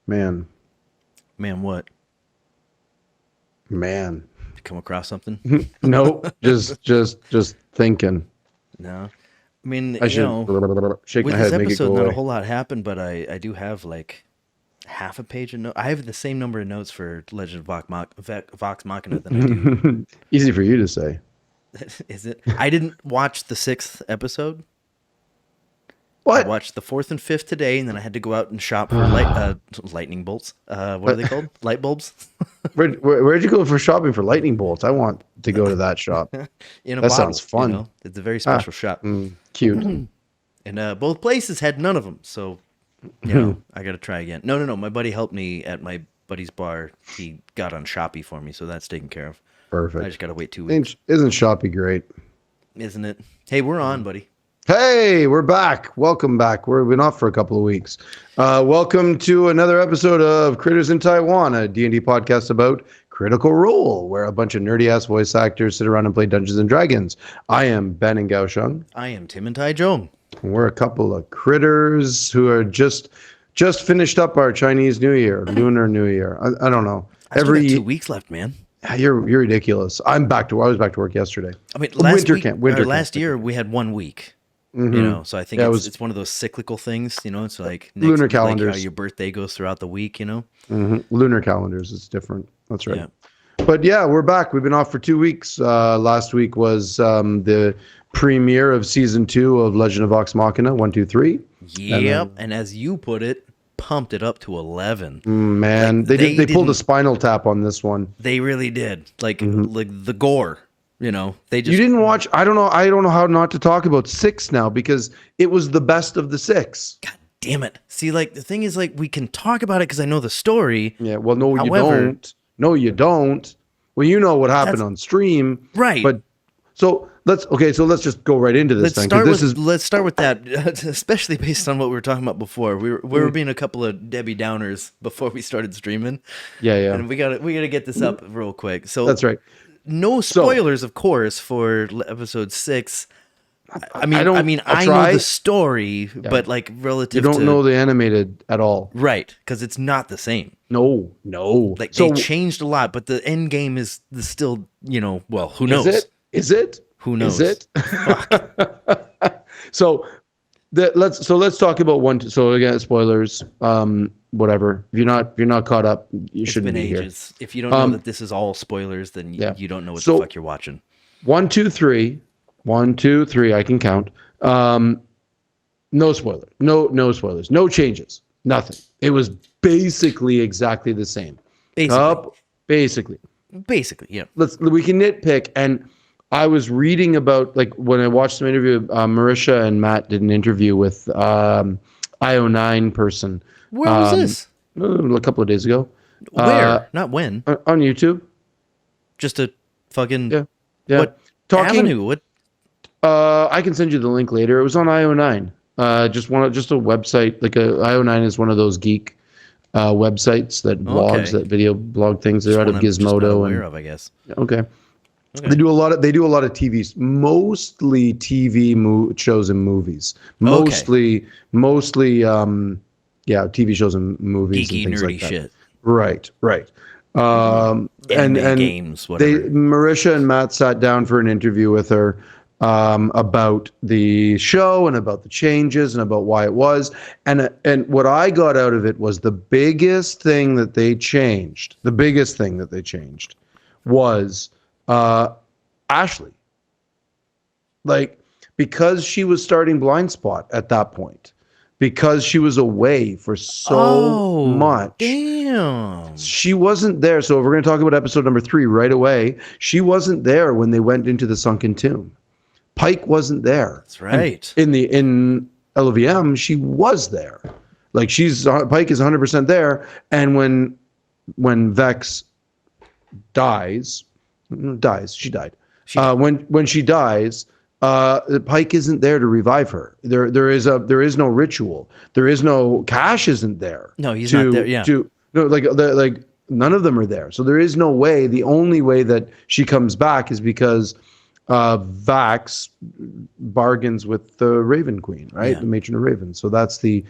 Man, Man, what? man. You come across something? Nope. Just thinking. No. I mean, I should shake with my this head, make it episode, go not a away. whole lot happened, but I do have like half a page of notes. I have the same number of notes for Legend of Vox Machina than I do. Easy for you to say. Is it? I didn't watch the sixth episode. I What? watched the fourth and fifth today, and then I had to go out and shop for lightning bolts. What are they called? Light bulbs Where'd you go for shopping for lightning bolts? I want to go to that shop. in a That sounds bottle. fun. It's a very Ah, special shop, cute. and both places had none of them. So I got to try again. No. My buddy helped me at my buddy's bar. He got on Shopee for me, so that's taken care of. I Perfect. just got to wait 2 weeks, Isn't Shopee great? isn't it? Hey, we're on, buddy. Hey, we're back. Welcome back. We've been off for a couple of weeks. Welcome to another episode of Critters in Taiwan, a D&D podcast about Critical Role, where a bunch of nerdy-ass voice actors sit around and play Dungeons & Dragons. I am Ben and Gaosheng. I am Tim and Tai Jong. We're a couple of critters who are just finished up our Chinese New Year, Lunar New Year. I don't know. I still got 2 weeks left, man. You're ridiculous. I was back to work yesterday. I mean, Winter last camp. year we had 1 week. So I think Yeah, it's one of those cyclical things. It's like Lunar like how calendars. your birthday goes throughout the week. Lunar calendars is different. That's right. Yeah. But yeah, we're back. We've been off for 2 weeks. Last week was the premiere of season 2 of Legend of Vox Machina 1, 2, 3. Yep. And as you put it, pumped it up to 11. Man, Like, they pulled a Spinal Tap on this one. They really did. Like the gore. They just You didn't watch. I don't know how not to talk about 6 now because it was the best of the 6. God damn it. See, like the thing is, like we can talk about it because I know the story. Yeah. Well, no, you However, don't. No, you don't. Well, you know what happened on stream, right. But so let's just go right into this. Let's start with that, especially based on what we were talking about before. We were being a couple of Debbie Downers before we started streaming. Yeah. And we gotta get this up real quick. So That's right. No spoilers, of course, for episode 6. I know the story, but like relative, you don't know the animated at all, right? Because it's not the same. No. Like they changed a lot, but the end game is still, well, who knows? Is it? Who knows? Is it? Fuck. So let's talk about one. So again, spoilers. Whatever. If you're not caught up, you shouldn't be ages. Here. If you don't know that this is all spoilers, then you don't know what the fuck you're watching. 1, 2, 3. 1, 2, 3. I can count. No spoiler. No spoilers. No changes. Nothing. It was basically exactly the same. Basically. Basically, yeah. We can nitpick. And I was reading about, like, when I watched some interview, Marisha and Matt did an interview with IO9 person. Where was this? A couple of days ago. Where? Not when. On YouTube. Just a fucking... Yeah. What avenue? What? I can send you the link later. It was on IO9. Just a website. Like IO9 is one of those geek websites that blogs, that video blog things. They're out of Gizmodo. I guess. Okay. They do a lot of TVs, mostly TV shows and movies. Mostly TV shows and movies. Geeky, and things nerdy like that. shit. Right. And games, whatever. Marisha and Matt sat down for an interview with her about the show and about the changes and about why it was. And what I got out of it was the biggest thing that they changed. The biggest thing that they changed was Ashley. Like, because she was starting Blind Spot at that point. Because she was away for so much. Damn. She wasn't there. So we're going to talk about episode number 3 right away. She wasn't there when they went into the sunken tomb. Pike wasn't there. That's right. And in LVM, she was there. Like Pike is 100% there. And when Vex dies, she died. When she dies, Pike isn't there to revive her. There is no ritual. There is no Cash isn't there. No, he's not there. Yeah. Like none of them are there. So there is no way. The only way that she comes back is because Vax bargains with the Raven Queen, right? Yeah. The Matron of Raven. So that's the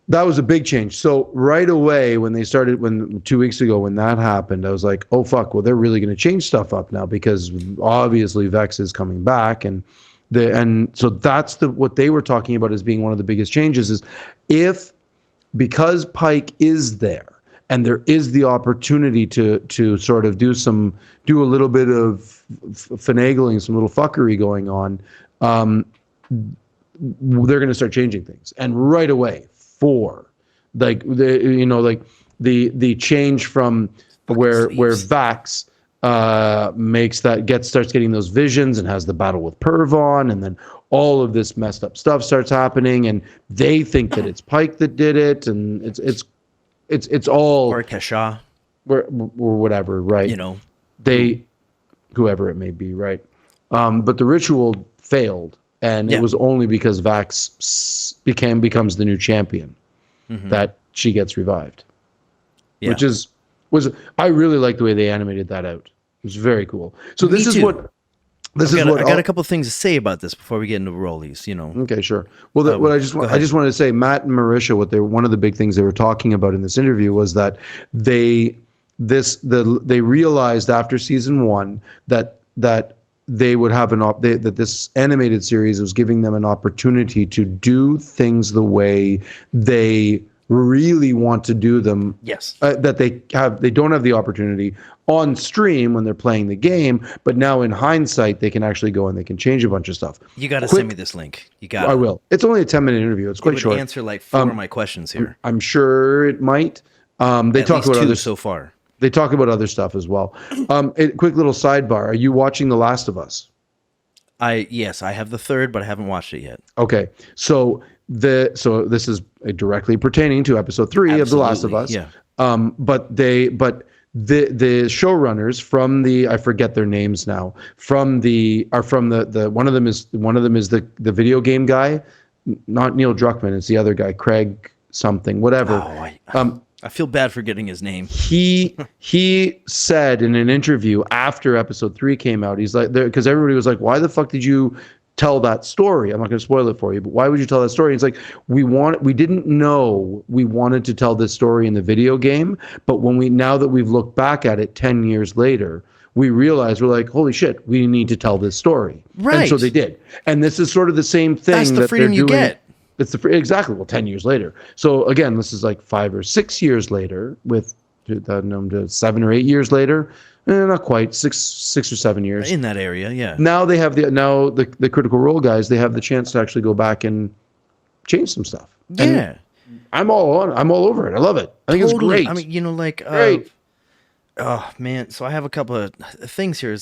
That was a big change. So right away when 2 weeks ago when that happened, I was like, oh fuck, well they're really going to change stuff up now because obviously Vex is coming back and so that's what they were talking about as being one of the biggest changes is because Pike is there and there is the opportunity to sort of do a little bit of finagling, some little fuckery going on, they're going to start changing things and right away. Like the change from where Vax starts getting those visions and has the battle with Pervon, and then all of this messed up stuff starts happening, and they think that it's Pike that did it, and it's all or Kesha or whatever, right? Whoever it may be, right? But the ritual failed. And it was only because Vax becomes the new champion that she gets revived, which I really like the way they animated that out. It was very cool. So I got a couple of things to say about this before we get into rollies. Okay, sure. Well, what I just wanted to say, Matt and Marisha, one of the big things they were talking about in this interview was that they realized after season 1 that they would have that this animated series was giving them an opportunity to do things the way they really want to do them. Yes. That they don't have the opportunity on stream when they're playing the game, but now in hindsight they can actually go and they can change a bunch of stuff. You got to send me this link. You got. I will. It's only a 10-minute interview. It's quite short. Answer like 4 of my questions here. I'm sure it might. They talk about 2 so far. They talk about other stuff as well. Quick little sidebar. Are you watching The Last of Us? Yes, I have the 3rd, but I haven't watched it yet. Okay. So this is directly pertaining to episode 3 of The Last of Us. Yeah. But the showrunners from I forget their names now, one of them is the video game guy, not Neil Druckmann, it's the other guy, Craig something, whatever. I feel bad for getting his name. He said in an interview after episode 3 came out, he's like, because everybody was like, why the fuck did you tell that story? I'm not going to spoil it for you, but why would you tell that story? It's like, we didn't know we wanted to tell this story in the video game, but now that we've looked back at it 10 years later, we realized, we're like, holy shit, we need to tell this story. Right. And so they did. And this is sort of the same thing. That's the freedom you get. It's exactly. Well, 10 years later. So again, this is like 5 or 6 years later, with 7 or 8 years later. Not quite 6 or 7 years in that area. Yeah. Now they have the Critical Role guys. They have the chance to actually go back and change some stuff. Yeah. And I'm all over it. I love it. I think it's great. I mean, great. Oh man. So I have a couple of things here.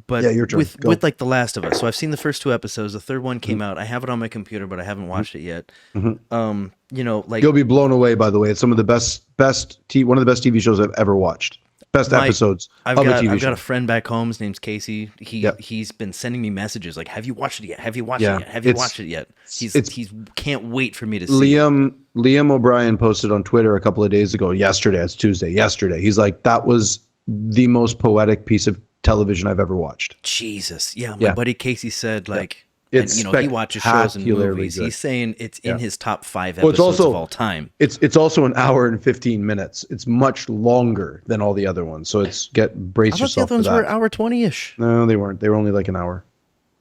But your turn. With like The Last of Us. So I've seen the first 2 episodes. The 3rd one came out. I have it on my computer, but I haven't watched it yet. You'll be blown away. By the way, it's some of the best one of the best TV shows I've ever watched. Best episodes of a TV show. I've got a friend back home. His name's Casey. He's been sending me messages like, "Have you watched it yet? Have you watched it yet? Have you watched it yet?" He's can't wait for me to see. Liam O'Brien posted on Twitter a couple of days ago. Yesterday, it's Tuesday. Yesterday, he's like, "That was the most poetic piece of television I've ever watched." Jesus, my buddy Casey said like. It's he watches shows and movies. Good. He's saying it's in his top 5 episodes of all time. It's also an hour and 15 minutes. It's much longer than all the other ones. So brace yourself for that. The other ones were hour 20-ish. No, they weren't. They were only like an hour.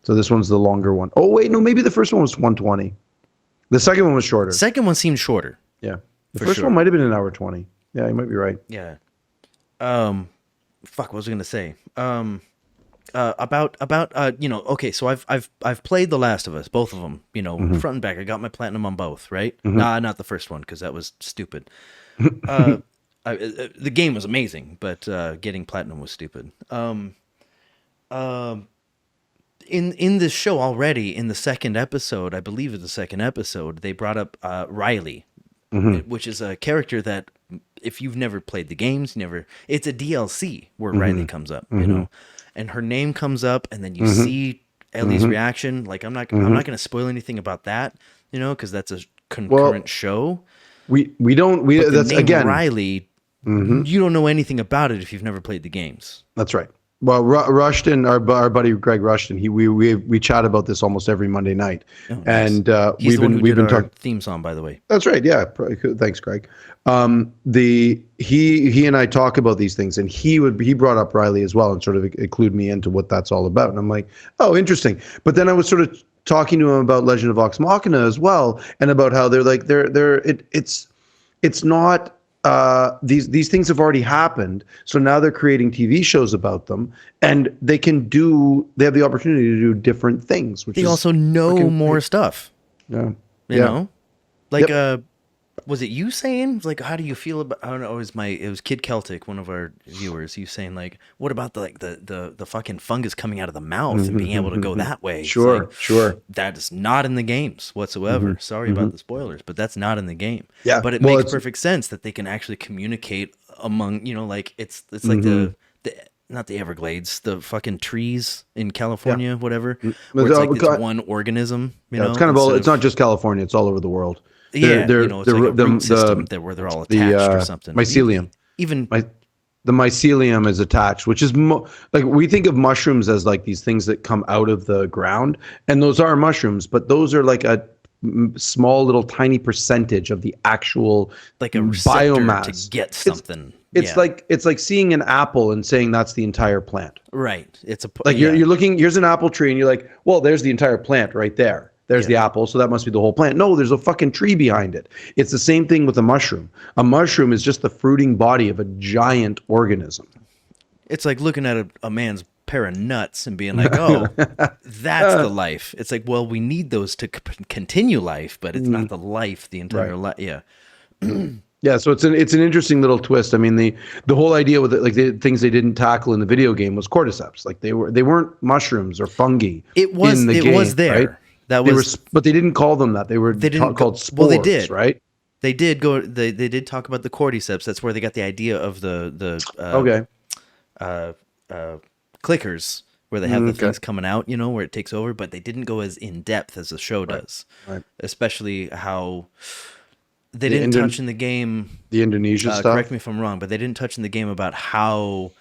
So this one's the longer one. Oh wait, no, maybe the first one was 120. The second one was shorter. The second one seemed shorter. Yeah. The first one might have been an hour 20. Yeah, you might be right. Yeah. What was I gonna say? Okay, so I've played The Last of Us, both of them, front and back. I got my platinum on both, right? Nah, not the first one because that was stupid. The game was amazing, but getting platinum was stupid. In this show already, in the second episode, I believe it's the second episode, they brought up Riley, which is a character that if you've never played the games, it's a DLC where Riley comes up, and her name comes up, and then you see Ellie's reaction. Like I'm not going to spoil anything about that, because that's a concurrent show. That's again Riley. You don't know anything about it if you've never played the games. That's right. Well, Rushton, our buddy Greg Rushton, we chat about this almost every Monday night, Oh, nice. and He's the one who we've did been our talking. theme song, by the way. That's right. Yeah. Thanks, Greg. He and I talk about these things, and he brought up Riley as well, and sort of include me into what that's all about. And I'm like, oh, interesting. But then I was sort of talking to him about Legend of Vox Machina as well, and about how it's not these things have already happened, so now they're creating TV shows about them, and they have the opportunity to do different things, which They is also know more great. stuff. Yeah. You know, like Yep. was it you saying like how do you feel about? I don't know. It was Kid Celtic, one of our viewers. He was saying like, what about the fucking fungus coming out of the mouth and being able to go that way? It's like, Sure. that is not in the games whatsoever. Sorry about the spoilers, but that's not in the game. Yeah. But it Well, makes it's perfect sense that they can actually communicate among, like it's like the not the Everglades, the fucking trees in California, whatever, where it's like it's one organism, yeah, it's kind of all. It's not just California; it's all over the world. yeah, it's like a root system where they're all attached or something. Mycelium. Even The mycelium is attached, which is like we think of mushrooms as like these things that come out of the ground, and those are mushrooms, but those are like a small little tiny percentage of the actual like a receptor biomass to get something. It's like seeing an apple and saying that's the entire plant. Right. It's a Like you're looking. Here's an apple tree, and you're like, well, there's the entire plant right there. There's the apple, so that must be the whole plant. No, there's a fucking tree behind it. It's the same thing with a mushroom. A mushroom is just the fruiting body of a giant organism. It's like looking at a man's pair of nuts and being like, oh, that's the life. It's like, well, we need those to continue life, but it's not the life, the entire life. Yeah. Yeah, so it's an interesting little twist. I mean, the whole idea with it, like the things they didn't tackle in the video game was cordyceps. Like they weren't mushrooms or fungi. It was in the it game, was there. Right? That they was, but they didn't call them that. They were called spores. Well, they did, right? They did go. They did talk about the cordyceps. That's where they got the idea of the Okay. clickers, where they have the things coming out, where it takes over. But they didn't go as in depth as the show does. Right. Especially how they didn't touch in the game. The Indonesia stuff. Correct me if I'm wrong, but they didn't touch in the game about how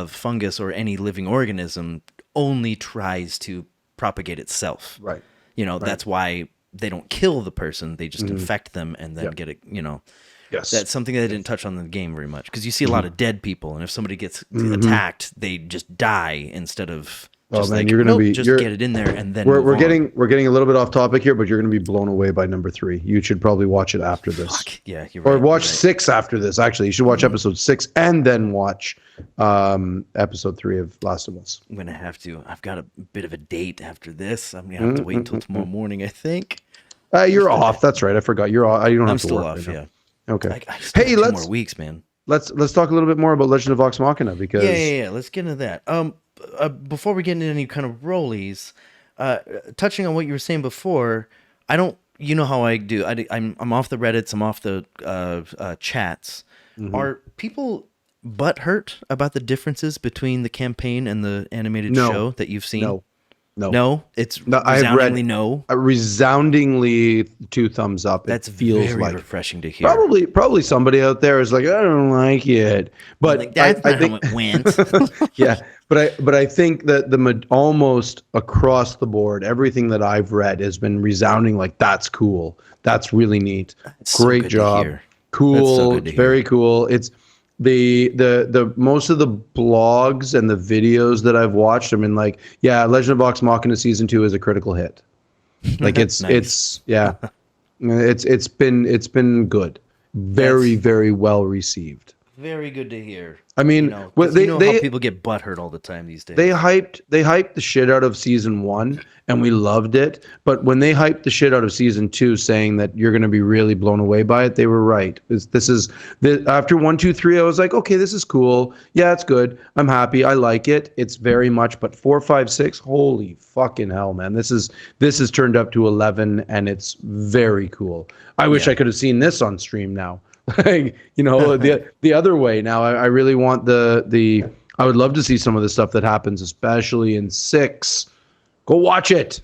fungus or any living organism only tries to propagate itself. Right. That's why they don't kill the person; they just infect them and then get it. Yes. That's something that they didn't touch on in the game very much, because you see a lot of dead people, and if somebody gets attacked, they just die instead of just get it in there and then we're getting a little bit off topic here, but you're going to be blown away by number 3. You should probably watch it after this. Fuck. Yeah, you're right. Or watch 6 after this. Actually, you should watch episode 6 and then watch episode 3 of Last of Us. I'm gonna have to. I've got a bit of a date after this. I'm gonna have to wait until tomorrow morning, I think. You're off. That's right. I forgot. You're off. You don't have I'm to still work off. right Yeah. Okay. I just have 2 more weeks, man. Let's talk a little bit more about Legend of Vox Machina, because Yeah. Let's get into that. Before we get into any kind of rollies, touching on what you were saying before, I don't. You know how I do. I'm off the Reddits. I'm off the chats. Are people butthurt about the differences between the campaign and the animated show that you've seen? No. It's resoundingly no. Resoundingly 2 thumbs up. That's feels very like refreshing to hear. Probably somebody out there is like, I don't like it, but like, that's not how it went. Yeah, but I think that almost across the board, everything that I've read has been resounding like, that's cool, that's really neat, great job, cool, very cool. It's the most of the blogs and the videos that I've watched, I mean, like, yeah, Legend of Vox Machina season 2 is a critical hit. Like it's it's been good, very well received. Very good to hear. I mean, how people get butthurt all the time these days. They hyped the shit out of season 1, and we loved it. But when they hyped the shit out of season 2, saying that you're going to be really blown away by it, they were right. After 1, 2, 3, I was like, okay, this is cool. Yeah, it's good. I'm happy. I like it. It's very much. But 4, 5, 6, holy fucking hell, man! This is turned up to 11, and it's very cool. I wish I could have seen this on stream now. Like, the other way now. I really want the I would love to see some of the stuff that happens, especially in 6. Go watch it.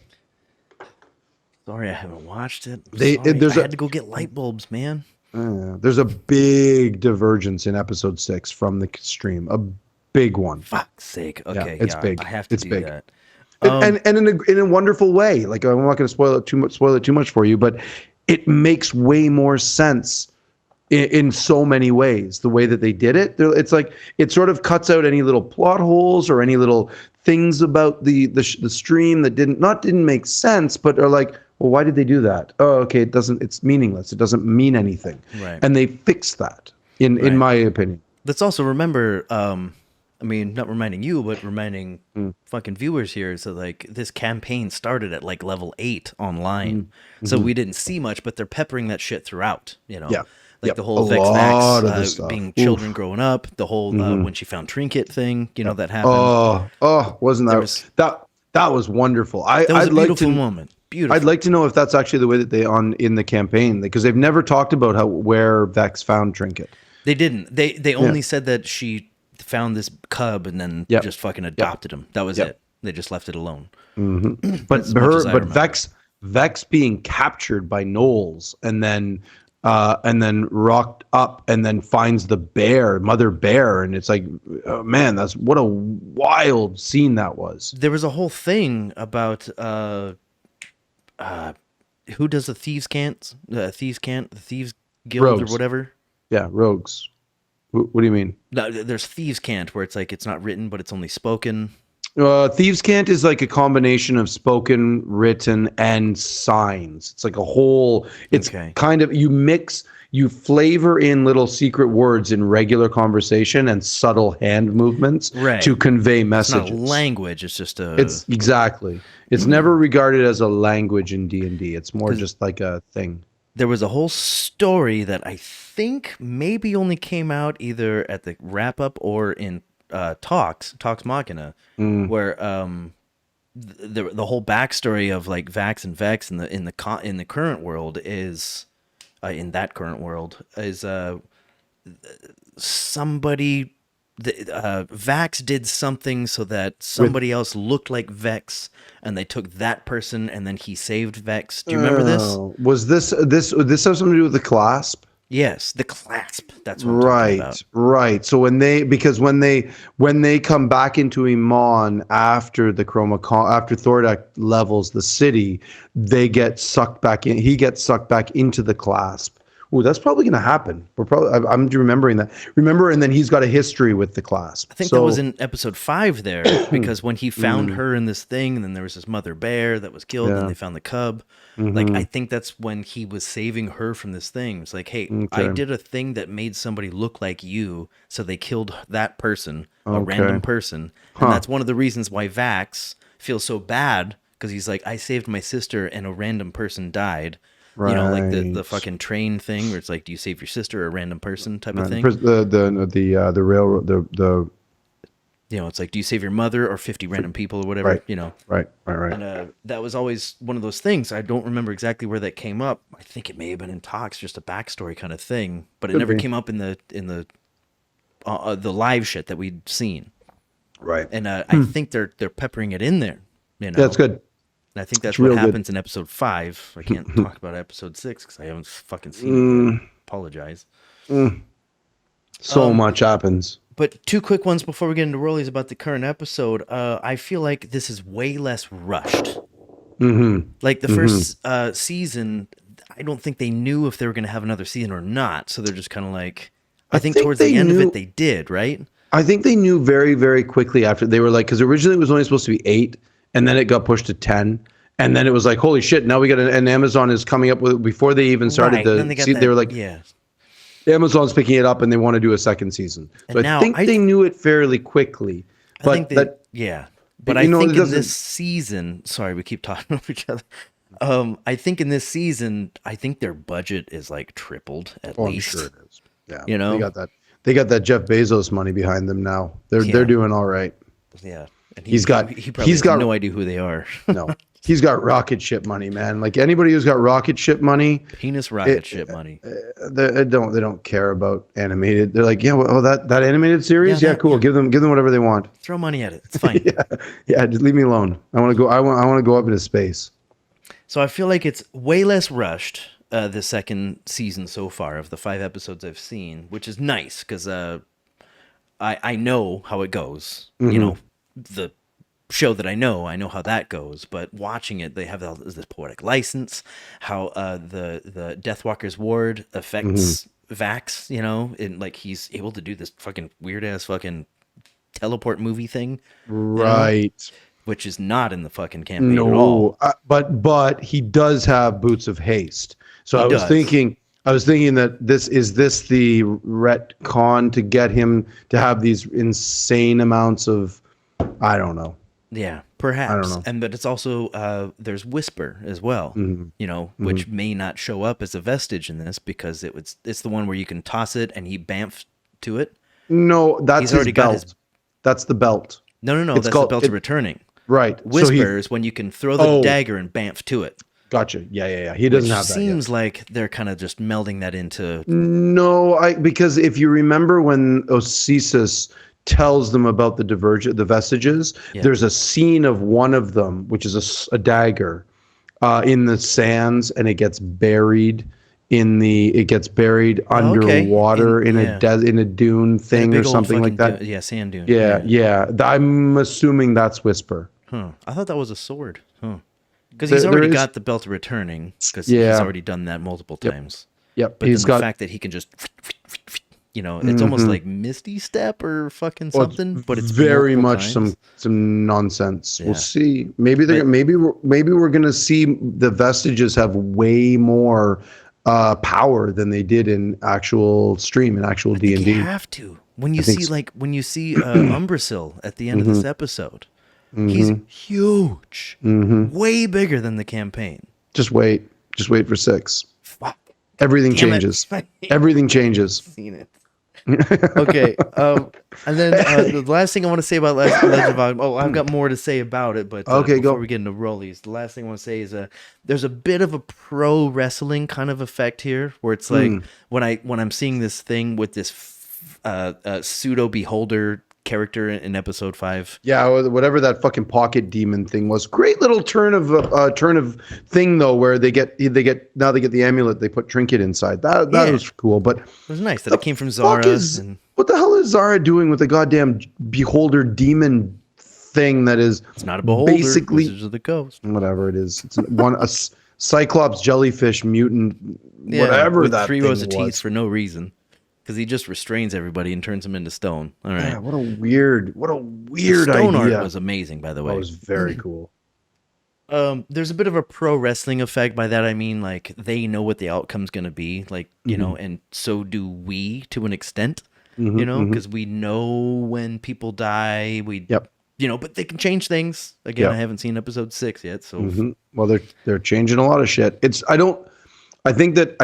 Sorry, I haven't watched it. I had to go get light bulbs, man. There's a big divergence in episode 6 from the stream. A big one. Fuck's sake. Yeah, Okay, it's yeah, I big. have to It's do big. that. And in a wonderful way. Like, I'm not going to spoil it too much for you, but it makes way more sense in so many ways. The way that they did it, it's like it sort of cuts out any little plot holes or any little things about the stream that didn't make sense, but are like, well, why did they do that? Oh, okay, it doesn't. It's meaningless. It doesn't mean anything, Right. and they fixed that in Right. my opinion. Let's also remember, I mean, not reminding you, but reminding Mm, fucking viewers here is that like this campaign started at like level 8 online. mm, So mhm. we didn't see much, but they're peppering that shit throughout, you know. Yeah. Like the Yep. A whole Vex Vax lot of the stuff. being children Oof. growing up, the whole Hmm. when she found Trinket thing, you know, Yep. that happened. Oh, wasn't There was that was wonderful. that was a I'd like beautiful to moment. I'd Beautiful. like to know if that's actually the way that they on in the campaign, because they've never talked about how where Vex found Trinket. They didn't. They Yeah. only said that she found this cub and then Yep. just fucking Yep. adopted him. That was Yep. it. They just left it alone. Hmm. That's as much as I But remember. Vex being captured by Knowles and then rocked up and then finds the bear, mother bear, and it's like, oh, man, that's what a wild scene that was. There was a whole thing about who does the thieves can't, the thieves guild or Rogues, whatever. yeah, rogues. What do you mean? No, there's thieves can't where it's like it's not written but it's only spoken. Thieves' Cant is like a combination of spoken, written, and signs. It's like a whole. It's Okay. kind of you flavor in little secret words in regular conversation and subtle hand movements Right. to convey It's not messages. language. It's just a. It's exactly. It's never regarded as a language in D&D. It's more just like a thing. There was a whole story that I think maybe only came out either at the wrap up or in Talks Machina, where the whole backstory of like Vax and Vex in the current world is in that current world is somebody. Vax did something so that somebody else looked like Vex, and they took that person, and then he saved Vex. Do you remember this? Was this have something to do with the clasp? Yes, the clasp. That's what I'm talking about. Right. So when they come back into Iman after the after Thordak levels the city, they get sucked back in. He gets sucked back into the clasp. Ooh, that's probably going to happen. I'm remembering that. Remember, and then he's got a history with the clasp. I think that was in episode 5 there, because when he found her in this thing, and then there was this mother bear that was killed, and Yeah. they found the cub. Like, I think that's when he was saving her from this thing. It's like, hey, I Okay. did a thing that made somebody look like you, so they killed that person, a Okay. random person. And that's one of the reasons why Vax feels so bad, because he's like, I saved my sister, and a random person died. You know, like the Right. fucking train thing, where it's like, do you save your sister or a random person type of thing? The railroad the You know, it's like, do you save your mother or 50 random people or whatever? right. You know, Right. and that was always one of those things. I don't remember exactly where that came up. I think it may have been in Talks, just a backstory kind of thing, but it Could never be. came up in the live shit that we'd seen. Right. And I think they're peppering it in there. You know, Yeah, it's good. And I think that's It's what real good. happens in episode 5. I can't talk about episode 6 because I haven't fucking seen it yet. Apologize. So much happens. But 2 quick ones before we get into Rollies about the current episode. I feel like this is way less rushed. Like the first season, I don't think they knew if they were going to have another season or not. So they're just kind of like, I think towards the end of it, they did, right? I think they knew very, very quickly after they were like, because originally it was only supposed to be 8, and then it got pushed to 10. And then it was like, holy shit, now we got an Amazon is coming up with, before they even started Then they got that, they were like, yeah. Amazon's picking it up and they want to do a second season. So And I now think they knew it fairly quickly. But I think that, yeah. But you I know, think it in doesn't- this season, sorry, we keep talking over each other. I think in this season, I think their budget is like tripled at I'm least. sure it is. Yeah. You know? They got that Jeff Bezos money behind them now. They're doing all right. Yeah. And He probably has got no idea who they are. no. He's got rocket ship money, man. Like anybody who's got rocket ship money, Penis rocket ship money. they don't care about animated. They're like, yeah, well, that animated series, Yeah, yeah, cool. Give them whatever they want. Throw money at it. It's fine. Yeah, just leave me alone. I want to go up into space. So I feel like it's way less rushed, the second season so far of the 5 episodes I've seen, which is nice because I know how it goes. Mm-hmm. The show that I know how that goes. But watching it, they have this poetic license, how the Deathwalker's ward Mm-hmm. affects Vax, and like he's able to do this fucking weird ass fucking teleport movie thing, you know, Right. which is not in the fucking campaign at all. No, but he does have boots of haste. So He does. I was thinking that this the retcon to get him to have these insane amounts of, I don't know. Yeah, I don't perhaps. know. And but it's also there's Whisper as well, Mm-hmm. which may not show up as a vestige in this because it's the one where you can toss it and he bamf to it. No, that's He's his already got his belt. That's the belt. no, It's that's the called belt's it. returning. Right. So he. Whisper is when you can throw the Oh, dagger and bamf to it, gotcha. Yeah. He which doesn't have that yet. seems like they're kind of just melding that into. No, because if you remember when Osesis tells them about the vestiges, Yeah. there's a scene of one of them, which is a dagger, in the sands, and it gets buried Oh, okay. underwater in Yeah. in a dune In a thing or big old something like fucking that. yeah, sand dune. Yeah, Yeah. yeah. I'm assuming that's Whisper. Huh. I thought that was a sword. Huh. Because he's There already is, got the belt returning because he's yeah, already done that multiple times. yep. But then He's the got. fact that he can just, it's almost Mhm. like Misty Step or fucking Well, it's something, but it's very multiple much times. some nonsense. We'll Yeah. see. Maybe But maybe we're gonna see the vestiges have way more power than they did in actual stream and actual I D think and you D. have to. When you I think. see Umbrasyl at the end of Mm-hmm. this episode, he's Mm-hmm. huge, Mm-hmm. way bigger than the campaign. Just wait. Just wait for 6. Fuck. Everything Damn it. changes. Everything changes. Seen it. Okay. And then the last thing I want to say about Legend of Vox. Oh, I've got more to say about it, but Okay, before go. we get into Rollies, the last thing I want to say is there's a bit of a pro wrestling kind of effect here, where it's like when I'm seeing this thing with this pseudo beholder character in episode 5. Yeah, whatever that fucking pocket demon thing was. Great little turn of thing though, where they get the amulet. They put trinket inside. That Yeah. was cool. But It was nice that the it came from fuck Zara. is what the hell is Zara doing with the goddamn beholder demon thing? That is It's not a beholder. basically Wizards of the Coast. whatever it is. It's Cyclops jellyfish mutant, whatever with that 3 thing rows of was. teeth for no reason, because he just restrains everybody and turns them into stone. All right. Yeah, what a weird The stone idea. art was amazing, by the way. That was very cool. There's a bit of a pro wrestling effect. By that I mean, like, they know what the outcome's going to be, like, and so do we to an extent, because we know when people die. Yep. But they can change things. Again, Yep. I haven't seen episode 6 yet, so Well, they're changing a lot of shit. I don't think that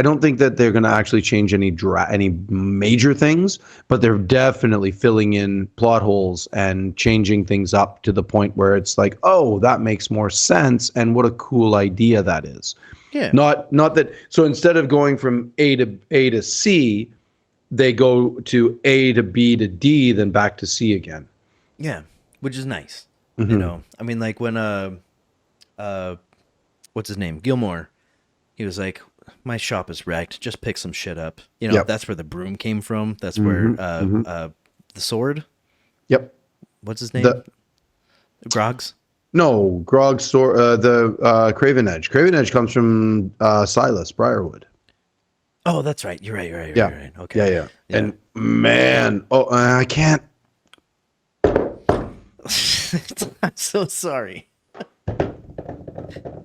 they're going to actually change any major things, but they're definitely filling in plot holes and changing things up to the point where it's like, oh, that makes more sense, and what a cool idea that is. yeah, Not that. So instead of going from A to C, they go to A to B to D, then back to C again. yeah, which is nice. Mm-hmm. I mean, like when what's his name, Gilmore, he was like, my shop is wrecked, just pick some shit up. Yep. That's where the broom came from. That's where the sword, Yep. what's his name, Grog's. No, Grog's sword. The Craven Edge. Craven Edge comes from Silas Briarwood. Oh, that's right. You're right. Yeah. You're right. Okay. Yeah. And man, I can't. I'm so sorry.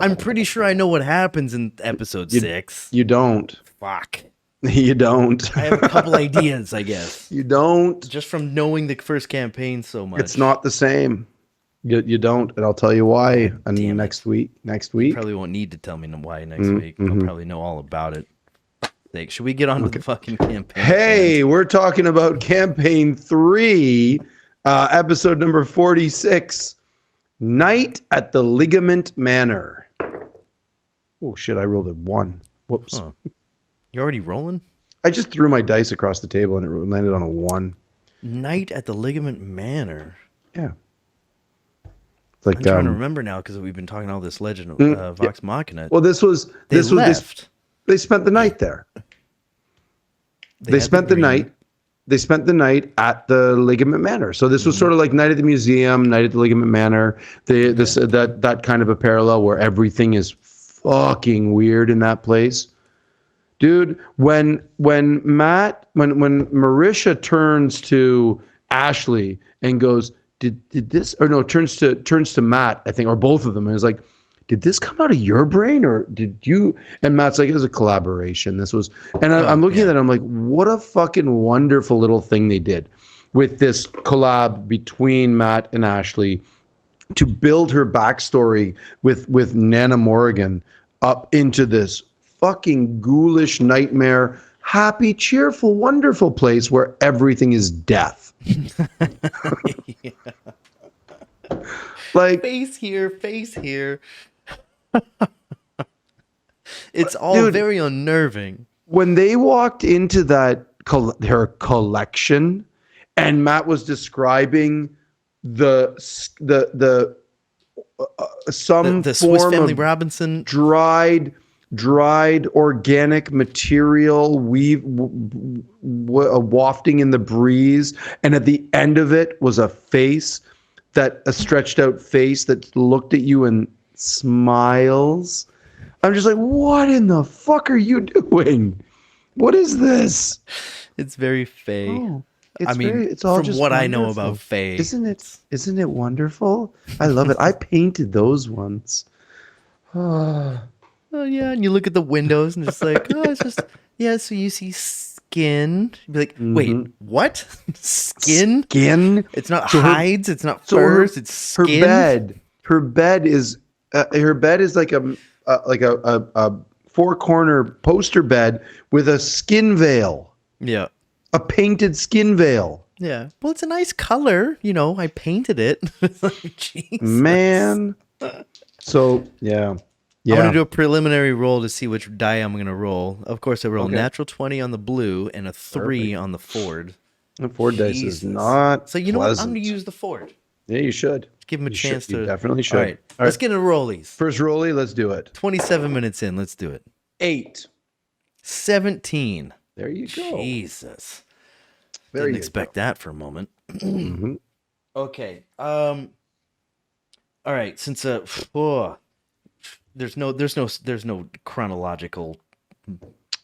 I'm pretty sure I know what happens in episode 6. You don't. Fuck. You don't. I have a couple ideas, I guess, You don't. just from knowing the first campaign so much. It's not the same. You don't, and I'll tell you why. And Damn it. next week. Probably won't need to tell me why next week. I'll probably know all about it. Like, should we get on to the fucking campaign? Hey, we're talking about campaign 3, episode number 46, Night at the Ligament Manor. Oh shit! I rolled a 1. Whoops! Huh. You already rolling? I just threw my dice across the table and it landed on a 1. Night at the Ligament Manor. Yeah. It's like I'm trying to remember now because we've been talking all this Legend of Vox Machina. well, this was left. they spent the night there. They spent the night. they spent the night at the Ligament Manor. So this was sort of like night at the museum, night at the Ligament Manor. That kind of a parallel where everything is fucking weird in that place. Dude, when Marisha turns to Ashley and goes, did this, or no, turns to Matt, I think, or both of them, and is like, did this come out of your brain, or did you? And Matt's like, it was a collaboration. This was, and I'm looking at that, I'm like, what a fucking wonderful little thing they did with this collab between Matt and Ashley to build her backstory with Nana Morgan up into this fucking ghoulish nightmare, happy, cheerful, wonderful place where everything is death. Yeah. Like, Face here. It's all dude, very unnerving. when they walked into that her collection, and Matt was describing the some The Swiss form Family of Robinson. dried organic material wafting in the breeze, and at the end of it was a stretched out face that looked at you and smiles. I'm just like, what in the fuck are you doing? What is this? It's very fey. Oh, it's all from just what wonderful. I know about fey. Isn't it wonderful? I love it. I painted those once. Oh yeah, and you look at the windows and it's like, oh, it's just so you see skin. You'd be like, wait, what? Skin? Skin? It's not hides. It's not furs. It's skin. Her bed is like a four-corner poster bed with a skin veil. Yeah. A painted skin veil. Yeah. Well, it's a nice color. I painted it. Jesus. Man. So, yeah. I'm going to do a preliminary roll to see which die I'm going to roll. Of course, I roll natural 20 on the blue and a 3 on the Ford. The Ford dice is not So, you know what? I'm going to use the Ford. Yeah, you should. Give him a chance to. You definitely should. All right. Let's get into rollies. First rollie, let's do it. 27 minutes in. Let's do it. 8. 17. There you go. Jesus. Didn't expect that for a moment. Mm-hmm. Okay. All right. Since there's no chronological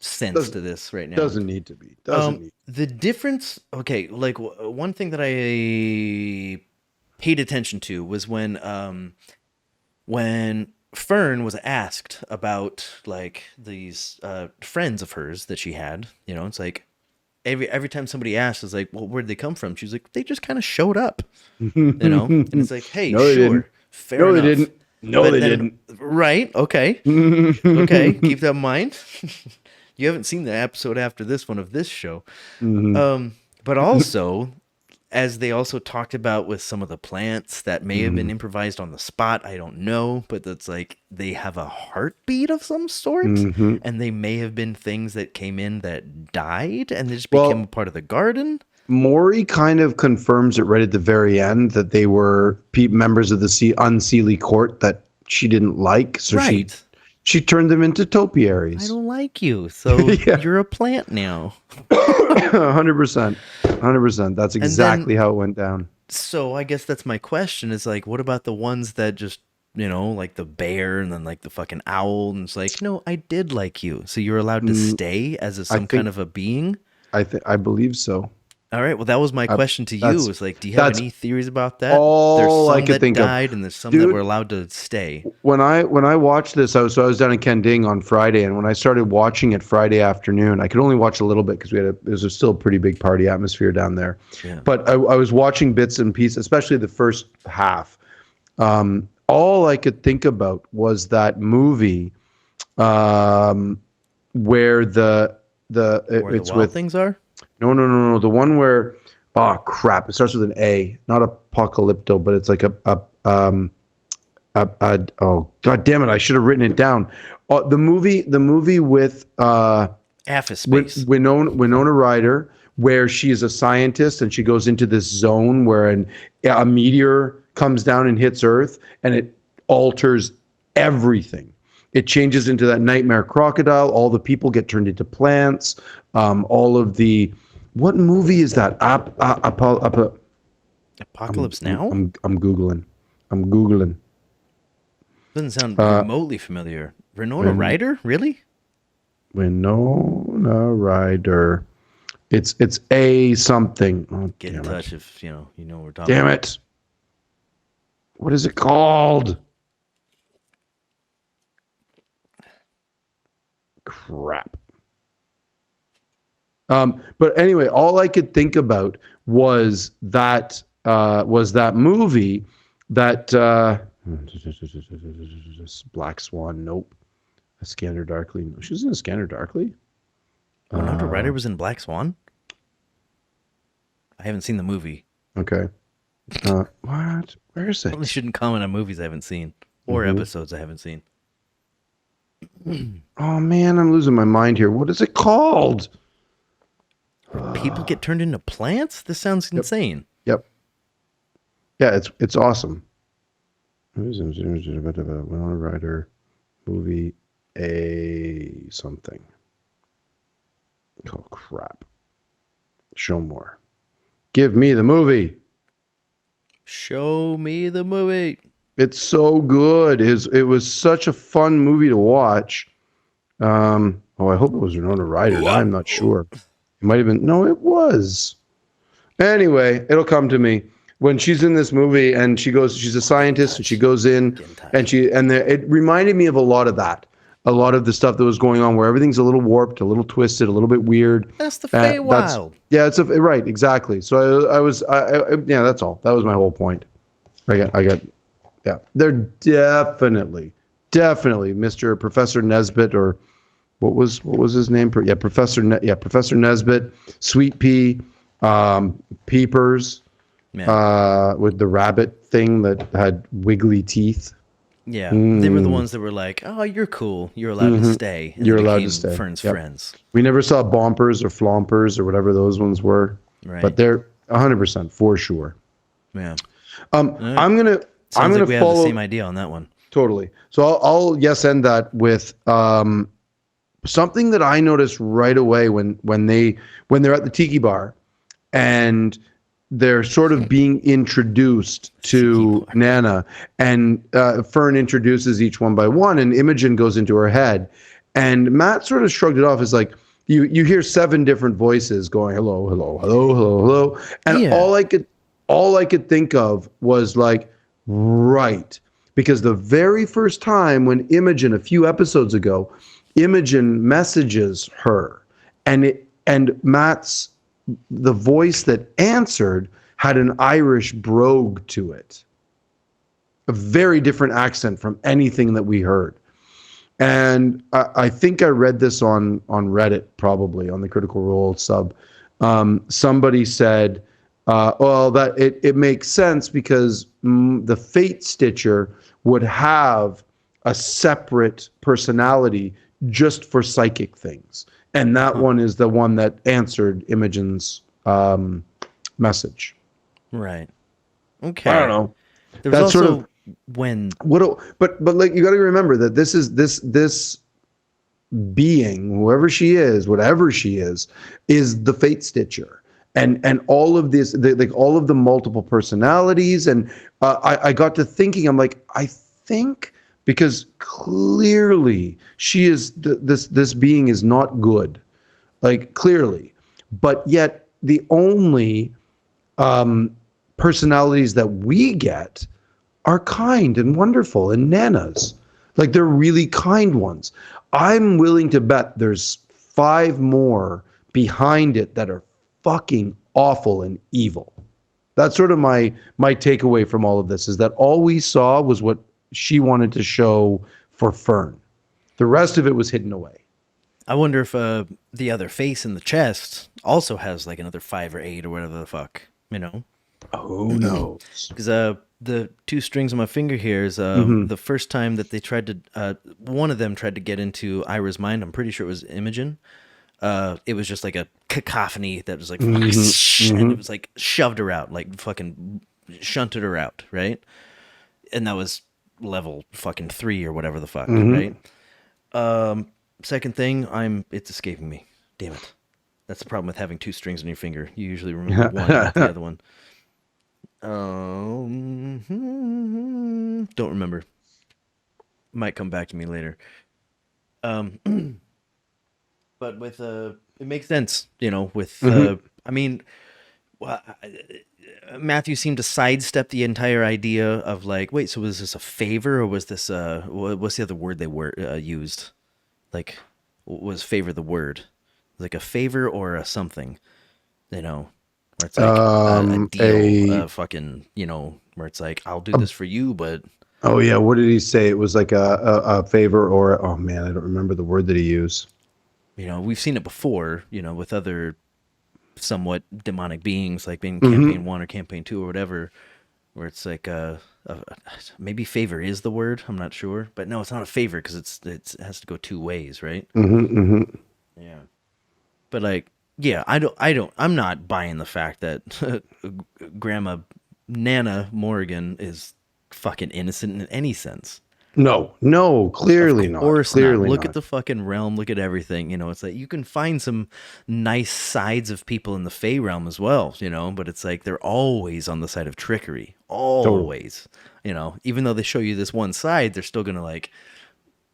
sense to this right now. Doesn't need to be. The difference. Okay. Like one thing that I paid attention to was when Fern was asked about like these friends of hers that she had. It's like every time somebody asked, it's like, well, where'd they come from? She was like, they just kind of showed up. And it's like, hey, no, sure, fair enough. They didn't. No, they didn't. Right? Okay. Okay. Keep that in mind. You haven't seen the episode after this one of this show, but also. As they also talked about with some of the plants that may have been improvised on the spot, I don't know, but that's like they have a heartbeat of some sort, and they may have been things that came in that died and they just became a part of the garden. Maury kind of confirms it right at the very end that they were members of the Unseelie court that she didn't like, so she turned them into topiaries. I don't like you, so you're a plant now. 100%. 100%. That's exactly how it went down. So I guess that's my question is like, what about the ones that just, like the bear and then like the fucking owl? And it's like, no, I did like you. So you're allowed to stay as some kind of a being? I believe so. All right. Well, that was my question to you. Was like, do you have any theories about that? All there's some I could that think died, of. And there's some that were allowed to stay. When I watched this, I was down in Kending on Friday, and when I started watching it Friday afternoon, I could only watch a little bit because there was still a pretty big party atmosphere down there. Yeah. But I was watching bits and pieces, especially the first half. All I could think about was that movie where it's wild with things are. No. The one where, oh crap! It starts with an A, not apocalypto, but it's like oh god damn it! I should have written it down. The movie with Space. Winona Ryder, where she is a scientist and she goes into this zone where a meteor comes down and hits Earth and it alters everything. It changes into that nightmare crocodile. All the people get turned into plants. All of the What movie is that? Apocalypse Now? I'm googling. I'm googling. Doesn't sound Uh, remotely familiar. Winona when Ryder? Really? Winona Ryder. It's a something. Oh, Get in damn it! touch if you know what we're talking Damn about. it! What is it called? Crap. But anyway, all I could think about was that movie that Black Swan. Nope. A Scanner Darkly. No, she was in A Scanner Darkly. Winona Uh, Ryder was in Black Swan? I haven't seen the movie. okay. What? Where is Probably it? shouldn't comment on movies I haven't seen or Hmm. episodes I haven't seen. Oh man, I'm losing my mind here. What is it called? Where people get turned into plants? This sounds Yep. insane. Yep. Yeah, it's awesome. Winona Ryder movie a something. Oh crap. Show more. Give me the movie. Show me the movie. It's so good. It was such a fun movie to watch. I hope it was Winona Ryder. Now I'm not sure. It might have been. No, it was. Anyway, it'll come to me when she's in this movie and she's a scientist and she goes in Get in touch. and it reminded me of a lot of that. A lot of the stuff that was going on where everything's a little warped, a little twisted, a little bit weird. That's the That's Feywild. yeah, it's right, exactly. So yeah, that's all. That was my whole point. I got yeah. They're definitely Mr. Professor Nesbit or what was his name? Yeah, Professor Nesbit, Sweet Pea, Peepers, Yeah. with the rabbit thing that had wiggly teeth. Yeah. They were the Mm, ones that were like, oh, you're cool. You're allowed to hmm. stay. And You're they allowed to became stay. Fern's Yep. friends. We never saw Bompers or Flompers or whatever those ones were, but Right. they're 100% for sure. Yeah. Um, Uh, I'm gonna I'm Sounds like gonna we have the same follow idea on that one. totally. So I'll yes end that with something that I noticed right away when they're at the tiki bar and they're sort of being introduced Tiki to bar. Nana, and Fern introduces each one by one, and Imogen goes into her head, and Matt sort of shrugged it off as like you hear 7 different voices going hello, hello, hello, hello, hello, and Yeah. all I could think of was like right, because the very first time when Imogen a few episodes ago, Imogen messages her, and Matt's the voice that answered had an Irish brogue to it, a very different accent from anything that we heard. And I think I read this on Reddit, probably on the Critical Role sub. Somebody said, "Well, that it makes sense because the Fate Stitcher would have a separate personality just for psychic things, and that Huh. one is the one that answered Imogen's message." Right. I don't Okay. know. There was That's sort of also when but like you got to remember that this being, whoever she is, whatever she is the Fate Stitcher, and all of this, like all of the multiple personalities, and I got to thinking, I'm like, I think because clearly she is this being is not good, like clearly, but yet the only personalities that we get are kind and wonderful and nanas. Like they're really kind ones. I'm willing to bet there's 5 more behind it that are fucking awful and evil. That's sort of my takeaway from all of this is that all we saw was what she wanted to show for Fern. The rest of it was hidden away. I wonder if the other face in the chest also has like another 5 or 8 or whatever the fuck, you know? Who knows? Because the 2 strings on my finger here is Mm-hmm. the first time that they tried to one of them tried to get into Ira's mind. I'm pretty sure it was Imogen. It was just like a cacophony that was like, and Mm-hmm. it was like shoved her out, like fucking shunted her out, right? And that was level fucking 3 or whatever the fuck, Mm-hmm. right? Second thing, it's escaping me. Damn it. That's the problem with having two strings on your finger. You usually remember one and not the other one. Don't remember. Might come back to me later. Um, but with it makes sense, you know. With Mhm. I mean, well, Matthew seemed to sidestep the entire idea of like, wait, so was this a favor or was this what's the other word they were used? Like, was favor the word? Like a favor or a something, you know, where it's like a deal, A, fucking, you know, where it's like, I'll do a this for you, but oh yeah, what did he say? It was like a favor or oh man, I don't remember the word that he used. you know, we've seen it before, you know, with other somewhat demonic beings, like being Hmm. campaign 1 or campaign 2 or whatever, where it's like maybe favor is the word. I'm not sure, but no, it's not a favor because it has to go two ways, right? Hmm. Hmm. Yeah. But like, yeah, I'm not buying the fact that Grandma Nana Morgan is fucking innocent in any sense. No, no, Of clearly not. course not. Clearly Look at not. the fucking realm. Look at everything. You know, it's like you can find some nice sides of people in the Fey realm as well, you know, but it's like they're always on the side of trickery. Totally. Always. You know, even though they show you this one side, they're still going to like,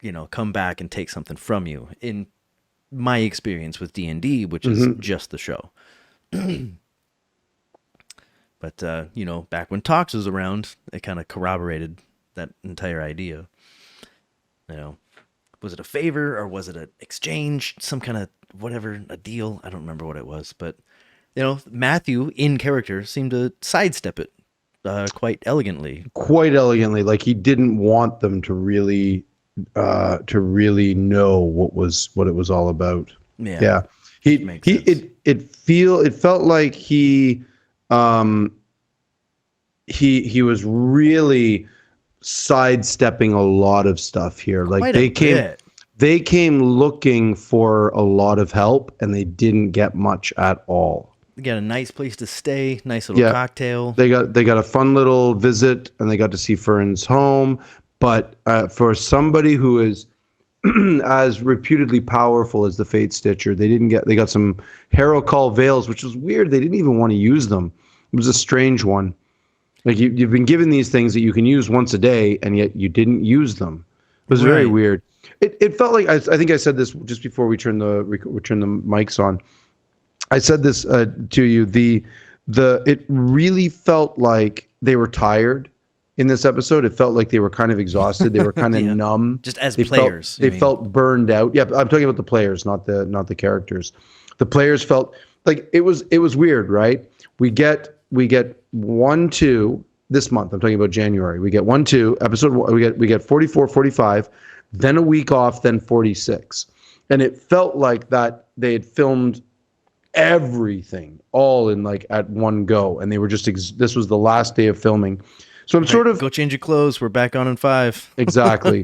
you know, come back and take something from you. In my experience with D&D, which is Hmm. just the show. But you know, back when Tox was around, it kind of corroborated that entire idea. You know, was it a favor or was it an exchange? Some kind of whatever, a deal. I don't remember what it was, but you know, Matthew in character seemed to sidestep it quite elegantly. Quite elegantly, like he didn't want them to really know what it was all about. Yeah, Yeah. which makes sense. It felt like um he was really sidestepping a lot of stuff here. Like Quite a bit. they came looking for a lot of help and they didn't get much at all. You got a nice place to stay, nice little Yeah, cocktail. they got a fun little visit and they got to see Fern's home. But for somebody who is as reputedly powerful as the Fate Stitcher, they got some Harrow Call veils, which was weird. They didn't even want to use them. It was a strange one. Like you've been given these things that you can use once a day, and yet you didn't use them. It was very Right. weird. It felt like I think I said this just before we turn the mics on. I said this to you. The it really felt like they were tired in this episode. It felt like they were kind of exhausted. They were kind of Yeah. numb. Just as players, you They mean. felt burned out. Yeah, I'm talking about the players, not the characters. The players felt like it was weird, right? We get 1, 2 this month. I'm talking about January. We get 1, 2 episode. We get 44, 45, then a week off, then 46, and it felt like that they had filmed everything all in like at one go, and they were just this was the last day of filming. So I'm All right, sort of go change your clothes. We're back on in 5. exactly.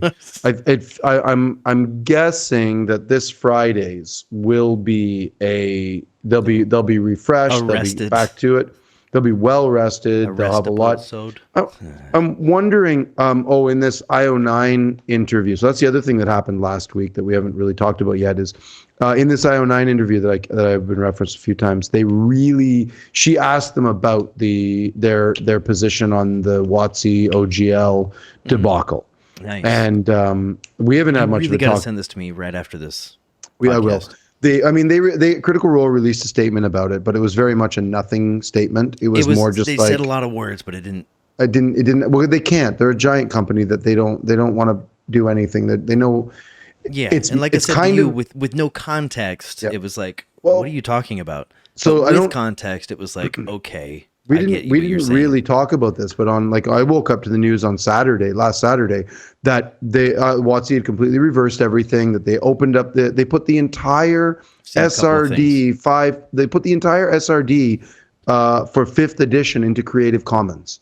I'm guessing that this Fridays will be they'll be refreshed. They'll be Arrested. back to it. They'll be well rested. They'll have a Arrestable lot. sewed. I- I'm wondering. In this IO9 interview. So that's the other thing that happened last week that we haven't really talked about yet. Is in this IO9 interview that I've been referenced a few times. She asked them about their position on the WotC OGL debacle, Nice. and we haven't You had much really of a got to talk. send this to me right after this I will. podcast. They Critical Role released a statement about it, but it was very much a nothing statement. It was more just they like said a lot of words, but it didn't. it didn't. Well, they can't. They're a giant company that they don't want to do anything. That they know. Yeah, It's and like I it's said to kind you, of with no context, yeah. it was like, what are Well, you talking about? so But I with don't. context, it was like, okay, I get We what you're didn't saying. really talk about this, but on like I woke up to the news on last Saturday, that they WotC had completely reversed everything. That they opened up they put the entire Seen a couple of things. SRD 5. They put the entire SRD for 5th edition into Creative Commons.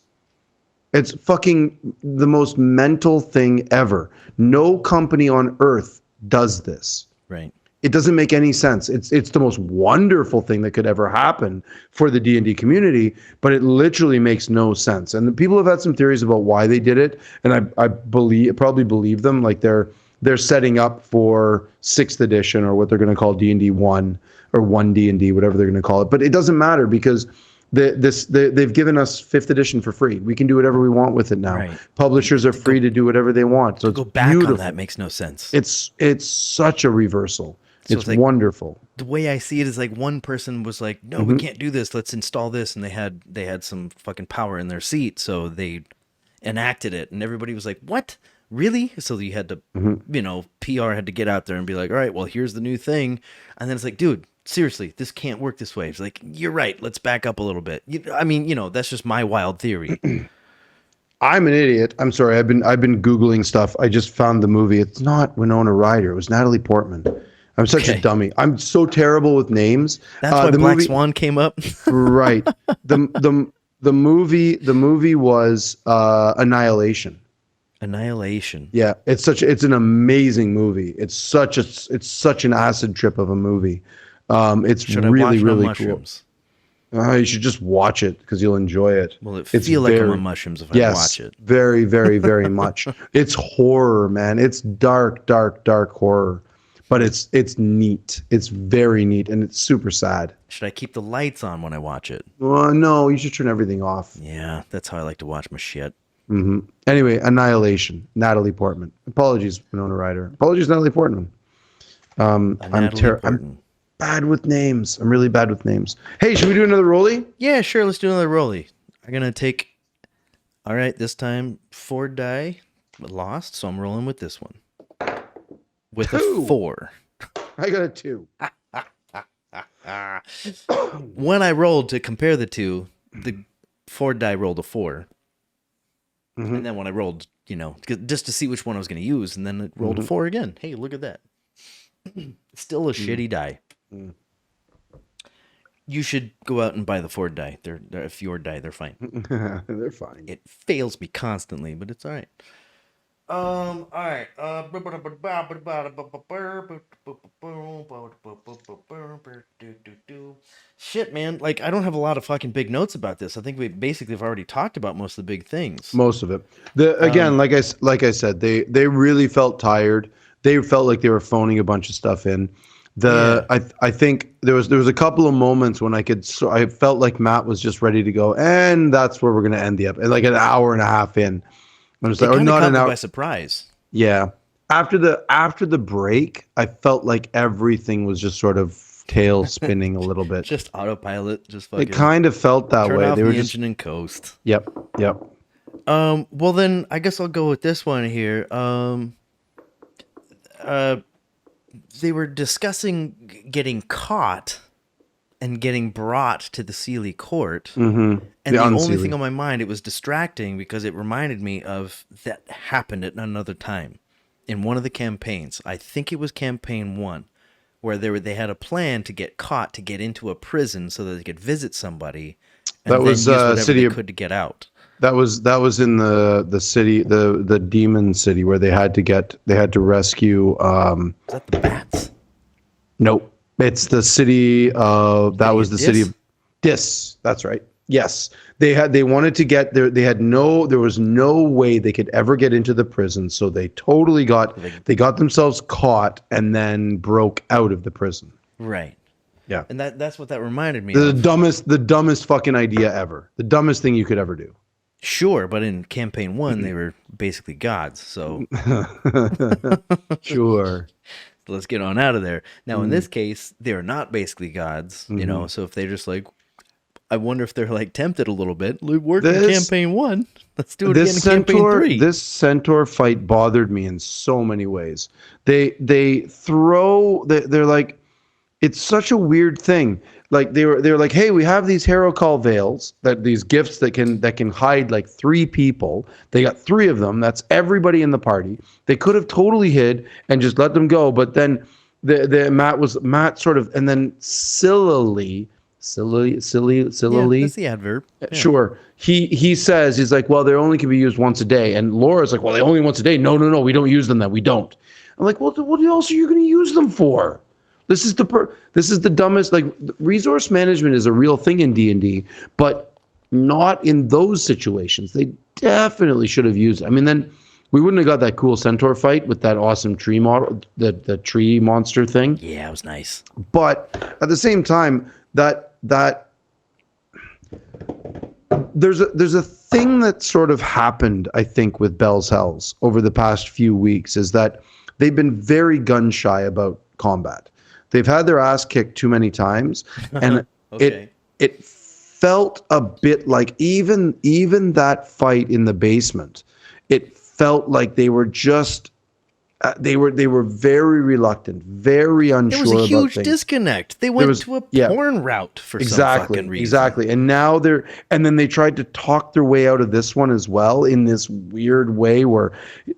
It's fucking the most mental thing ever. No company on earth does this. Right. It doesn't make any sense. It's the most wonderful thing that could ever happen for the D&D community, but it literally makes no sense. And the people have had some theories about why they did it, and I probably believe them. Like they're setting up for 6th edition, or what they're going to call D&D 1 or 1 D&D, whatever they're going to call it. But it doesn't matter because they've given us 5th edition for free. We can do whatever we want with it now. Right. Publishers are free to do whatever they want. So To it's go back beautiful. on that makes no sense. It's such a reversal. So it's like, wonderful. The way I see it is like one person was like, "No, we can't do this. Let's install this," and they had some fucking power in their seat, so they enacted it, and everybody was like, "What? Really?" So you had to, PR had to get out there and be like, "All right, well, here's the new thing," and then it's like, "Dude, seriously, this can't work this way." It's like, "You're right. Let's back up a little bit." I mean, that's just my wild theory. I'm an idiot. I'm sorry. I've been Googling stuff. I just found the movie. It's not Winona Ryder. It was Natalie Portman. I'm such a dummy. I'm so terrible with names. That's why the Black movie, Swan came up. Right. The movie was Annihilation. Annihilation. Yeah, it's an amazing movie. It's such an acid trip of a movie. It's Should really I watch it on really mushrooms? cool. You should just watch it because you'll enjoy it. Will it It's feel like I'm very- on mushrooms if I Yes, watch it? very, very, very much. It's horror, man. It's dark horror, but it's neat. It's very neat, and it's super sad. Should I keep the lights on when I watch it? Well, no, you should turn everything off. Yeah, that's how I like to watch my shit. Anyway, Annihilation, Natalie Portman. Apologies, Winona Ryder. Apologies, Natalie Portman. I'm bad with names. I'm really bad with names. Hey, should we do another rollie? Yeah, sure. Let's do another rollie. I'm gonna take. All right, this time 4 die lost, so I'm rolling with this one. With 2. a 4. I got a 2. When I rolled to compare the two, the 4 die rolled a 4. And then when I rolled, just to see which one I was going to use, and then it rolled a 4 again. Hey, look at that. Still a shitty die. You should go out and buy the 4 die. They're a Fjord die. They're fine. They're fine. It fails me constantly, but it's all right. All right. Shit, man. Like, I don't have a lot of fucking big notes about this. I think we basically have already talked about most of the big things. Most of it. Again, like I said, they really felt tired. They felt like they were phoning a bunch of stuff in. I think there was a couple of moments when I felt like Matt was just ready to go, and that's where we're gonna end the episode. Like an hour and a half in, I was like, or not an hour. By surprise. Yeah. After the break, I felt like everything was just sort of tail spinning a little bit. Just autopilot. Just fucking. It kind of felt that turn way. off They the were engine and coast. Yep. Well then, I guess I'll go with this one here. They were discussing getting caught and getting brought to the Sealy court. And the only thing on my mind, it was distracting because it reminded me of that happened at another time in one of the campaigns. I think it was campaign 1, where they had a plan to get caught, to get into a prison so that they could visit somebody and that then was use whatever city they of, could to get out. That was in the city, the demon city, where they had to rescue. Is that the bats? Nope, it's the city of that was the city of Dis. That's right. Yes, they wanted to get there. There was no way they could ever get into the prison, so they totally got themselves caught and then broke out of the prison. Right. Yeah, and that's what that reminded me of. The dumbest fucking idea ever. The dumbest thing you could ever do. Sure, but in campaign 1, they were basically gods. So sure. Let's get on out of there. Now, in this case, they're not basically gods, so if they're just like, I wonder if they're like tempted a little bit. We worked in campaign 1. Let's do it again in campaign 3. This centaur fight bothered me in so many ways. They're like, it's such a weird thing. Like they were like, hey, we have these hero call veils, these gifts that can hide like 3 people. They got 3 of them. That's everybody in the party. They could have totally hid and just let them go, but then Matt sort of, and then sillily. Yeah, that's the adverb. Yeah. Sure. He says, he's like, well, they only can be used once a day. And Laura's like, well, they only once a day. No, we don't use them then. We don't. I'm like, well, what else are you going to use them for? This is the dumbest. Like, resource management is a real thing in D&D, but not in those situations. They definitely should have used it. I mean, then We wouldn't have got that cool centaur fight with that awesome tree model, the tree monster thing. Yeah, it was nice. But at the same time, that there's a thing that sort of happened, I think, with Bell's Hells over the past few weeks, is that they've been very gun shy about combat. They've had their ass kicked too many times, and Okay. it felt a bit like even that fight in the basement. It felt like they were just they were very reluctant, very unsure There was a huge about things. disconnect. They went to a porn route for some fucking reason. Exactly. And now then they tried to talk their way out of this one as well in this weird way where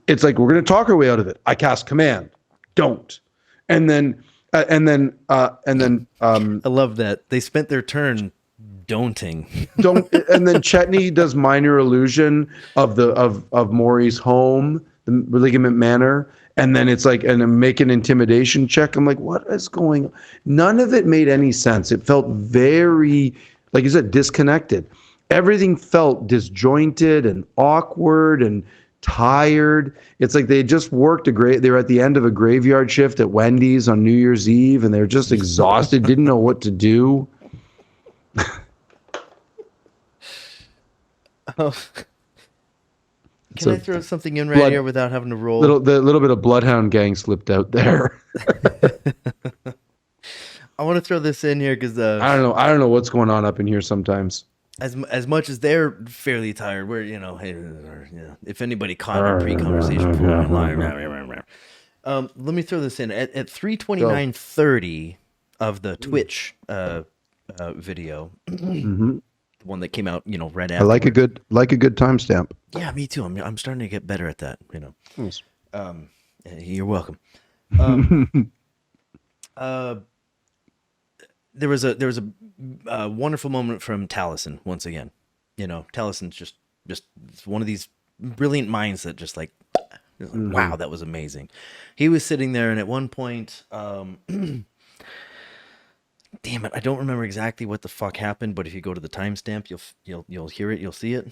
it's like, we're going to talk our way out of it. I cast command. Don't. And then I love that. They spent their turn daunting. and then Chetney does minor illusion of Maury's home, the Ligament Manor. And then it's like, and make an intimidation check. I'm like, what is going on? None of it made any sense. It felt very, like you said, disconnected. Everything felt disjointed and awkward and tired. It's like they just worked they were at the end of a graveyard shift at Wendy's on New Year's Eve, and they're just exhausted, didn't know what to do. Oh. Can I throw something in right here without having to roll? The little bit of Bloodhound Gang slipped out there. I want to throw this in here because I don't know what's going on up in here sometimes. As much as they're fairly tired, we're hey, if anybody caught our pre-conversation before, let me throw this in at 3:29:30 of the Twitch video. Mm-hmm. The one that came out, right after. I like a good timestamp. Yeah, me too. I'm starting to get better at that. Yes. You're welcome. There was a wonderful moment from Taliesin once again. Talison's just one of these brilliant minds that just like, wow, that was amazing. He was sitting there, and at one point, damn it, I don't remember exactly what the fuck happened, but if you go to the timestamp, you'll hear it, you'll see it.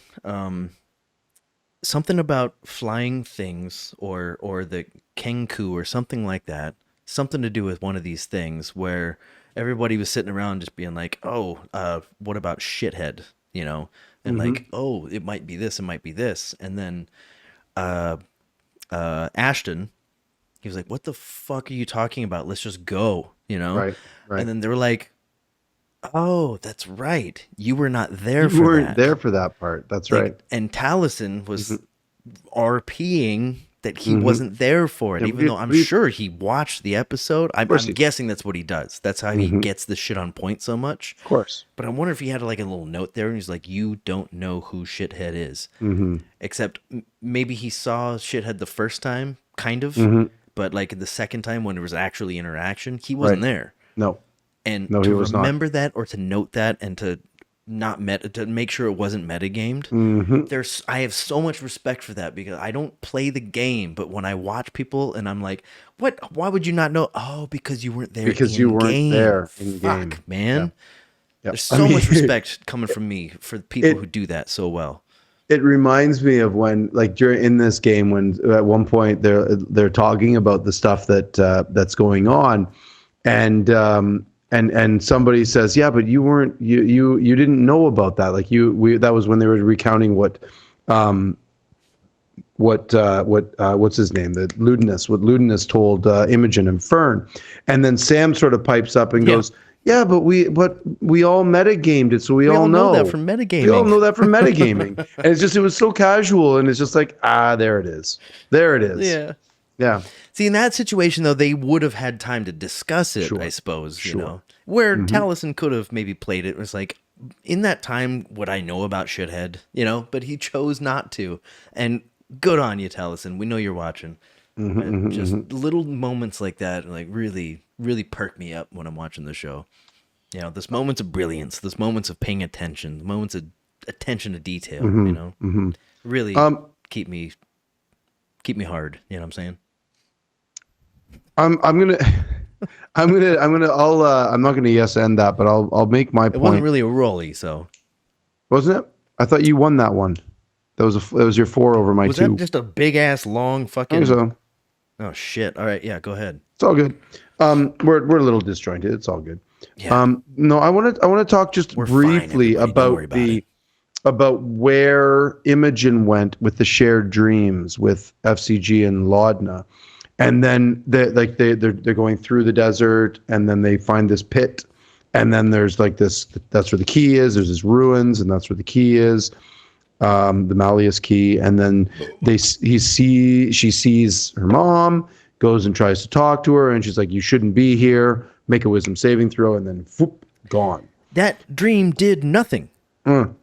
Something about flying things or the Kenku or something like that. Something to do with one of these things where everybody was sitting around just being like, oh, what about shithead? And like, oh, it might be this, it might be this. And then Ashton, he was like, what the fuck are you talking about? Let's just go, Right. And then they were like, oh, that's right. You were not there You for weren't that. there for that part. That's Like, right. And Taliesin was RPing that he wasn't there for it, even though I'm sure he watched the episode. I'm guessing that's what he does. That's how he gets the shit on point so much. Of course. But I wonder if he had like a little note there, and he's like, you don't know who Shithead is. Except maybe he saw Shithead the first time, kind of. But like the second time when there was actually interaction, he wasn't there. No. And No, to he was not. remember that, or to note that, and to not to make sure it wasn't metagamed. I have so much respect for that, because I don't play the game, but when I watch people and I'm like, what? Why would you not know? Oh, because you weren't there. Because you weren't there in game. Fuck, man. Yeah. There's so much respect coming from me for people who do that so well. It reminds me of when, like, in this game, when at one point they're talking about the stuff that's going on, and somebody says, yeah, but you didn't know about that. Like that was when they were recounting what's his name? What Ludinus told Imogen and Fern. And then Sam sort of pipes up and goes, yeah, but we all metagamed it, so we all know that from metagaming. We all know that from metagaming. And it was so casual, and it's just like, there it is. There it is. Yeah. Yeah. See, in that situation, though, they would have had time to discuss it, I suppose, where Taliesin could have maybe played it. It was like, in that time, would I know about Shithead? But he chose not to. And good on you, Taliesin. We know you're watching. Just little moments like that, like, really, really perk me up when I'm watching the show. This moments of brilliance, this moments of paying attention, moments of attention to detail, really keep me hard. You know what I'm saying? I'm not gonna yes end that, but I'll make my point. It wasn't really a rolly, so wasn't it? I thought you won that one. That was your 4 over my Was 2. that just a big ass long I think fucking? so. Oh shit! All right, yeah, go ahead. It's all good. We're a little disjointed. It's all good. Yeah, No, I want to talk just we're fine, briefly everybody. Don't worry about about it. where Imogen went with the shared dreams with FCG and Laudna, and then they're going through the desert, and then they find this pit, and then there's like this. That's where the key is. There's this ruins, and that's where the key is. The Malleus key, and then she sees her mom, goes and tries to talk to her, and she's like, "You shouldn't be here. Make a wisdom saving throw," and then whoop, gone. That dream did nothing.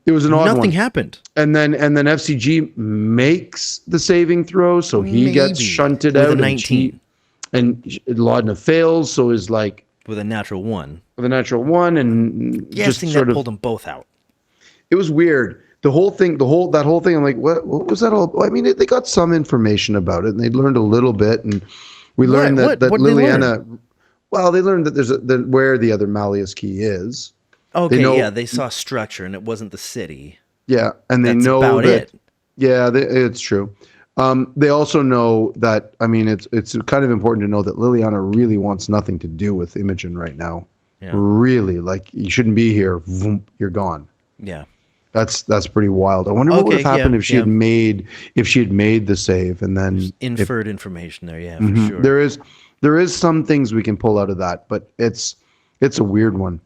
It was an odd Nothing one. happened. And then FCG makes the saving throw, so he gets Maybe. shunted With a out, 19. and Laudna fails, so is like With a natural 1. with a natural 1, and just Guessing sort that of pulled them both out. it was weird. The whole thing, that whole thing. I'm like, what was that all? Well, I mean, they got some information about it, and they learned a little bit, and we learned that What did they learn? Liliana. Well, they learned that where the other Malleus key is. Okay, yeah, they saw structure, and it wasn't the city. Yeah, and they That's know about that. it. Yeah, it's true. They also know that. I mean, it's kind of important to know that Liliana really wants nothing to do with Imogen right now. Yeah. Really, like you shouldn't be here. Vroom, you're gone. Yeah. That's pretty wild. I wonder what would have happened if she had made the save and then Inferred information there, yeah, for sure. There is some things we can pull out of that, but it's a weird one.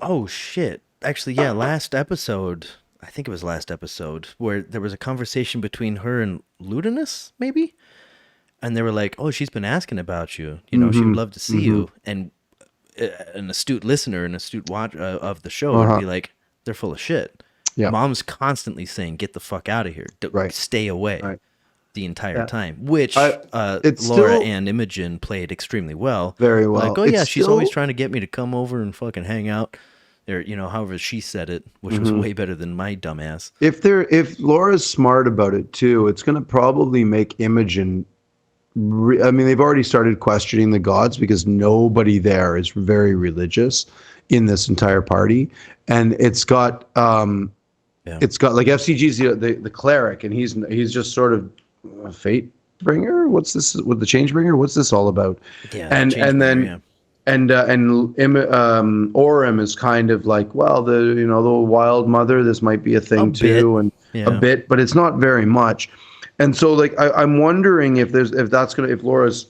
Oh shit. Actually, yeah, last episode, I think it was last episode, where there was a conversation between her and Ludinus, maybe? And they were like, "Oh, she's been asking about you. You know, she would love to see you." And an astute listener, an astute watcher of the show would be like, "They're full of shit." Yeah. Mom's constantly saying, "Get the fuck out of here. Stay away." Right. The entire time, which Laura and Imogen played extremely well. Very well. Like, oh yeah, she's always trying to get me to come over and fucking hang out. Or, you know, however she said it, which was way better than my dumbass. If Laura's smart about it too, it's going to probably make Imogen. I mean, they've already started questioning the gods because nobody there is very religious in this entire party, and it's got like FCG's the cleric, and he's just sort of a fate bringer. What's this with the change bringer? What's this all about? Yeah, and then Orem is kind of like, well, the wild mother. This might be a thing too, and a bit, but it's not very much. And so, like, I'm wondering if Laura's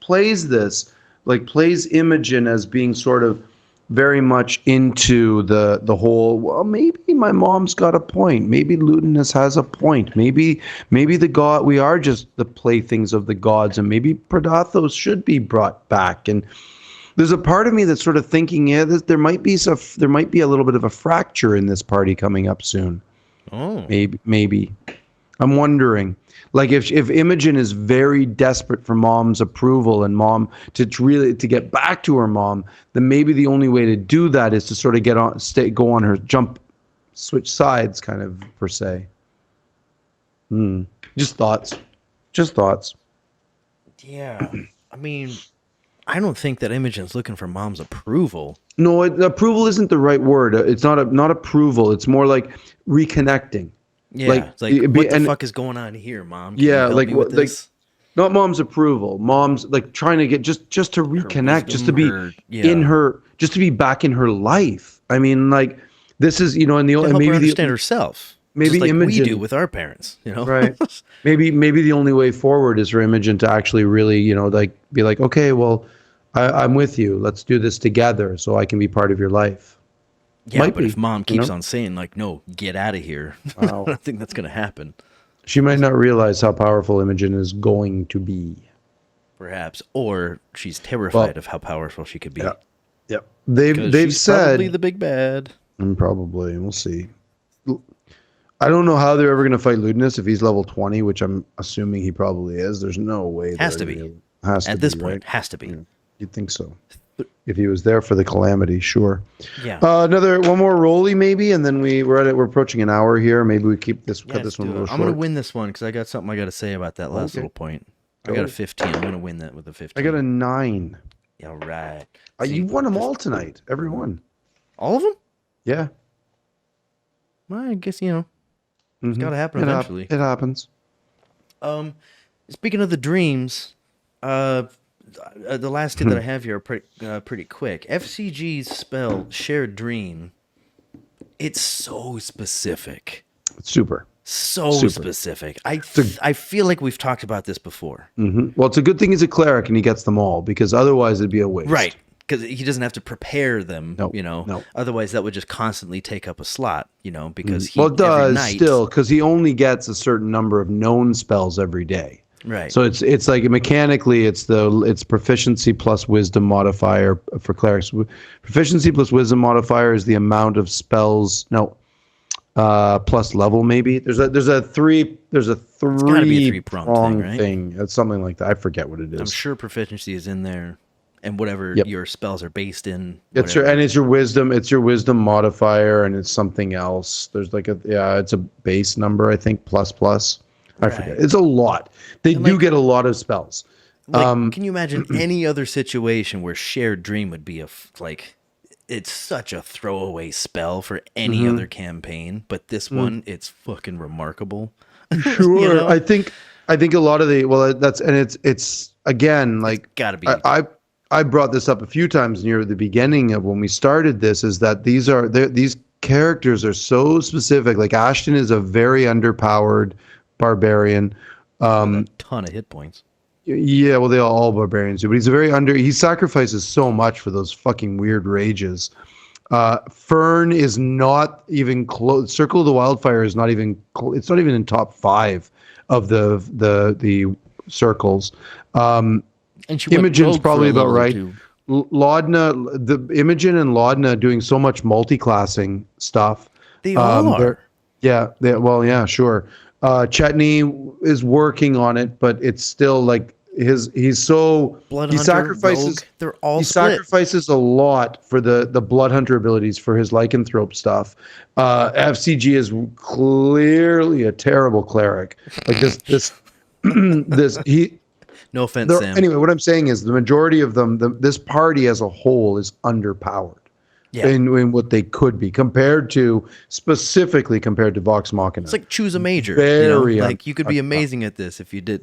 plays Imogen as being sort of very much into the whole, well, maybe my mom's got a point. Maybe Ludinus has a point. Maybe the god, we are just the playthings of the gods, and maybe Predathos should be brought back. And there's a part of me that's sort of thinking, there might be a little bit of a fracture in this party coming up soon. Oh, maybe. I'm wondering, like, if Imogen is very desperate for mom's approval and mom to get back to her mom, then maybe the only way to do that is to sort of go on her switch sides, kind of, per se. Just thoughts. Yeah, I mean, I don't think that Imogen's looking for mom's approval. No, approval isn't the right word. It's not approval. It's more like reconnecting. Yeah, it's like, what the fuck is going on here, Mom? Can you help me with this? Not mom's approval. Mom's like trying to get just to reconnect, just to be in her, just to be back in her life. I mean, like, this is, and help her understand herself. Maybe just like Imogen, we do with our parents, right? Maybe the only way forward is for Imogen to actually really, like, be like, okay, well, I'm with you. Let's do this together, so I can be part of your life. Yeah, but if mom keeps on saying, like, no, get out of here, wow. I don't think that's going to happen. She might not realize how powerful Imogen is going to be. Perhaps. Or she's terrified of how powerful she could be. Yeah. Yep. They've said... probably the big bad. Probably. We'll see. I don't know how they're ever going to fight Ludinus if he's level 20, which I'm assuming he probably is. There's no way. Has to be. At this point, has to be. Yeah. You'd think so. If he was there for the calamity, sure. Yeah. One more rolly maybe, and then we're approaching an hour here. Maybe we cut this one a little short. I'm gonna win this one because I got something I got to say about that last little point. I got a 15. I'm gonna win that with a 15. I got a 9. All right. You won them all tonight. Every one. All of them? Yeah. Well, I guess It's got to happen eventually. It happens. Um, Speaking of the dreams, uh, the last two that I have here are pretty quick. FCG's spell shared dream. It's so specific. Super. So Super. specific. I feel like we've talked about this before. Well, it's a good thing he's a cleric and he gets them all, because otherwise it'd be a waste. Right. Because he doesn't have to prepare them, No, you know. no. Otherwise, that would just constantly take up a slot, you know, because he Well, it does every night, still, because he only gets a certain number of known spells every day. right. So it's like mechanically it's proficiency plus wisdom modifier for clerics. Proficiency plus wisdom modifier is the amount of spells. No, plus level maybe. There's a three gotta be a three-pronged prong thing, right? thing. It's something like that. I forget what it is. I'm sure proficiency is in there, and whatever Yep. your spells are based in. It's whatever. your wisdom. It's your wisdom modifier, and it's something else. There's like it's a base number, I think, plus. I forget. Right. It's a lot. They And do like- get a lot of spells. Like, can you imagine any other situation where shared dream would be it's such a throwaway spell for any Mm-hmm. other campaign, but this one, it's fucking remarkable. Sure. You know? I think a lot of it's again, like, gotta be. I brought this up a few times near the beginning of when we started this, is that these characters are so specific. Like Ashton is a very underpowered barbarian. A ton of hit points. Yeah, well, they all barbarians do, but he sacrifices so much for those fucking weird rages. Fern is not even close. Circle of the Wildfire is not even. It's not even in top 5 of the circles. And she went Imogen's rogue for probably a about level or right. two. Laudna, the Imogen and Laudna doing so much multi-classing stuff. They all are. Yeah, sure. Chetney is working on it, but it's still like he's so Blood he Hunter, sacrifices Rogue, they're all he split. sacrifices a lot for the blood hunter abilities for his lycanthrope stuff. FCG is clearly a terrible cleric. Like this he. No offense, Sam. Anyway, what I'm saying is the majority of them, this party as a whole, is underpowered in what they could be specifically compared to Vox Machina. It's like choose a major. Very like you could be amazing at this if you did,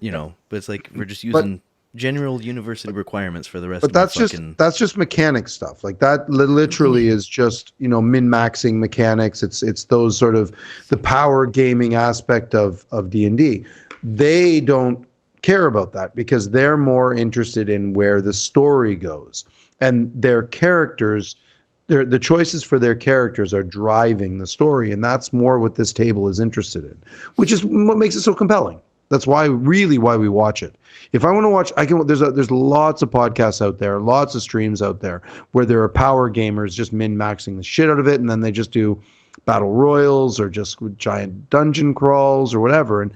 but it's like we're just using general university requirements for the rest but of that's just mechanic stuff. Like that literally is just, min-maxing mechanics. It's those sort of the power gaming aspect of D&D. They don't care about that because they're more interested in where the story goes, and their characters, the choices for their characters are driving the story, and that's more what this table is interested in, which is what makes it so compelling. That's why we watch it. If I want to watch, I can. There's lots of podcasts out there, lots of streams out there where there are power gamers just min-maxing the shit out of it, and then they just do battle royals or just giant dungeon crawls or whatever, and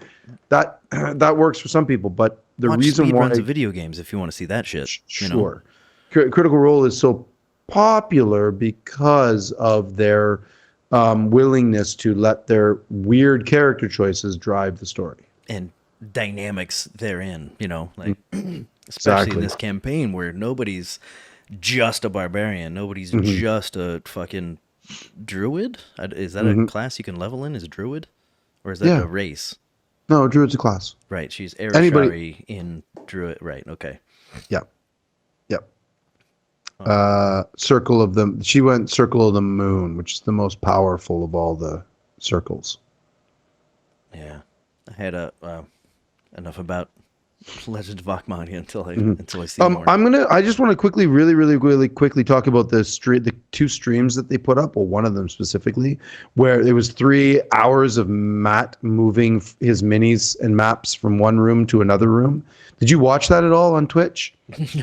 that works for some people. But the Watch reason why speedruns of video games if you want to see that shit. Sure. Critical Role is so popular because of their willingness to let their weird character choices drive the story. And dynamics therein, especially Exactly. in this campaign where nobody's just a barbarian. Nobody's just a fucking druid. Is that a class you can level in? Is druid? Or is that a race? No, Druid's a class. Right, she's Erishari in druid. Right, okay. Yeah. Circle of the She went Circle of the Moon, which is the most powerful of all the circles. Yeah, I had enough about Legend of Vox Machina until I see more. I just want to quickly, really quickly talk about the 2 streams that they put up. Well, one of them specifically, where it was 3 hours of Matt moving his minis and maps from one room to another room. Did you watch that at all on Twitch?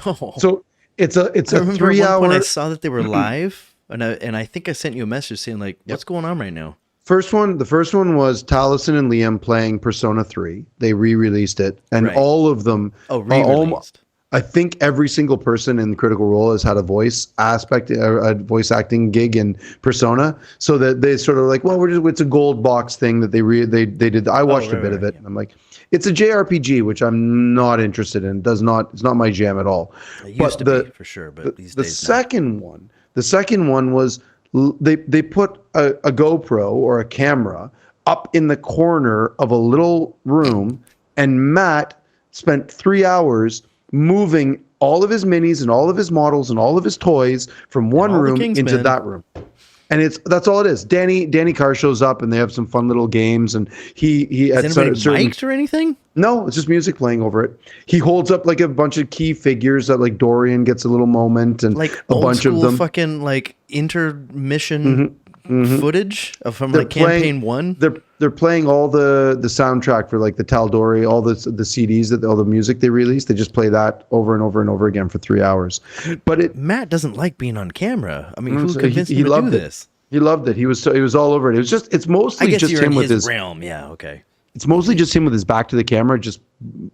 No. So it's a 3 hour. When I saw that they were live, and I think I sent you a message saying like, "What's going on right now?" The first one was Taliesin and Liam playing Persona 3. They re-released it, and all of them. Oh, re-released. I think every single person in Critical Role has had a voice aspect, a voice acting gig in Persona, so that they sort of like, well, it's a gold box thing that they did. I watched a bit of it, and I'm like, it's a JRPG, which I'm not interested in. It's not my jam at all. It used to be for sure, but these days the second one was they put a GoPro or a camera up in the corner of a little room, and Matt spent 3 hours moving all of his minis and all of his models and all of his toys from one room into that room. And that's all it is. Danny Carr shows up and they have some fun little games, and he is anybody mic'd or anything? No, it's just music playing over it. He holds up like a bunch of key figures that like Dorian gets a little moment, and like a bunch of them fucking like intermission footage from like campaign 1. They're playing all the soundtrack for like the Tal'Dorei, all the CDs all the music they released. They just play that over and over and over again for 3 hours. But Matt doesn't like being on camera. I mean, who convinced him to do this? He loved it. He was all over it. It's mostly just him with his realm. Yeah, okay. It's mostly just him with his back to the camera, just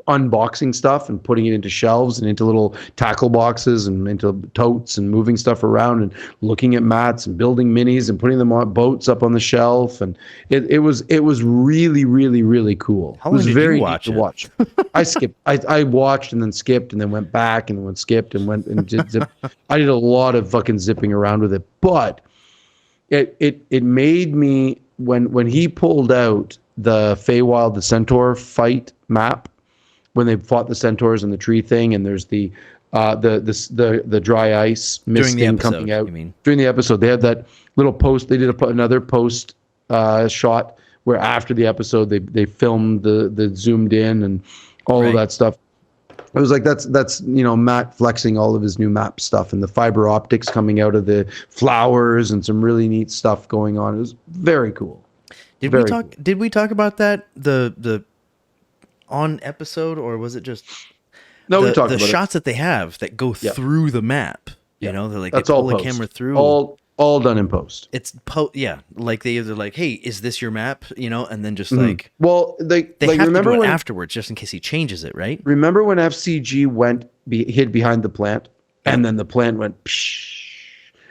unboxing stuff and putting it into shelves and into little tackle boxes and into totes and moving stuff around and looking at mats and building minis and putting them on boats up on the shelf. And it was really, really, really cool. How long it was did very you watch neat to watch. I skipped. I watched and then skipped and then went back and then went skipped and went and did zip. I did a lot of fucking zipping around with it, but it made me when he pulled out the Feywild, the Centaur fight map, when they fought the centaurs and the tree thing, and there's the dry ice mist thing coming out. During the episode, they had that little post. They did another post shot where after the episode they filmed the zoomed in and all of that stuff. It was like that's Matt flexing all of his new map stuff and the fiber optics coming out of the flowers and some really neat stuff going on. It was very cool. Did we talk about that the on episode, or was it just we talked about the shots that they have that go through the map? You know, they're like, that's they pull all the post. camera through. All done in post. It's like they either like, hey, is this your map? You know, and then just like, well, they have remember to do it when afterwards, just in case he changes it, right? Remember when FCG hid behind the plant, and then the plant went psh,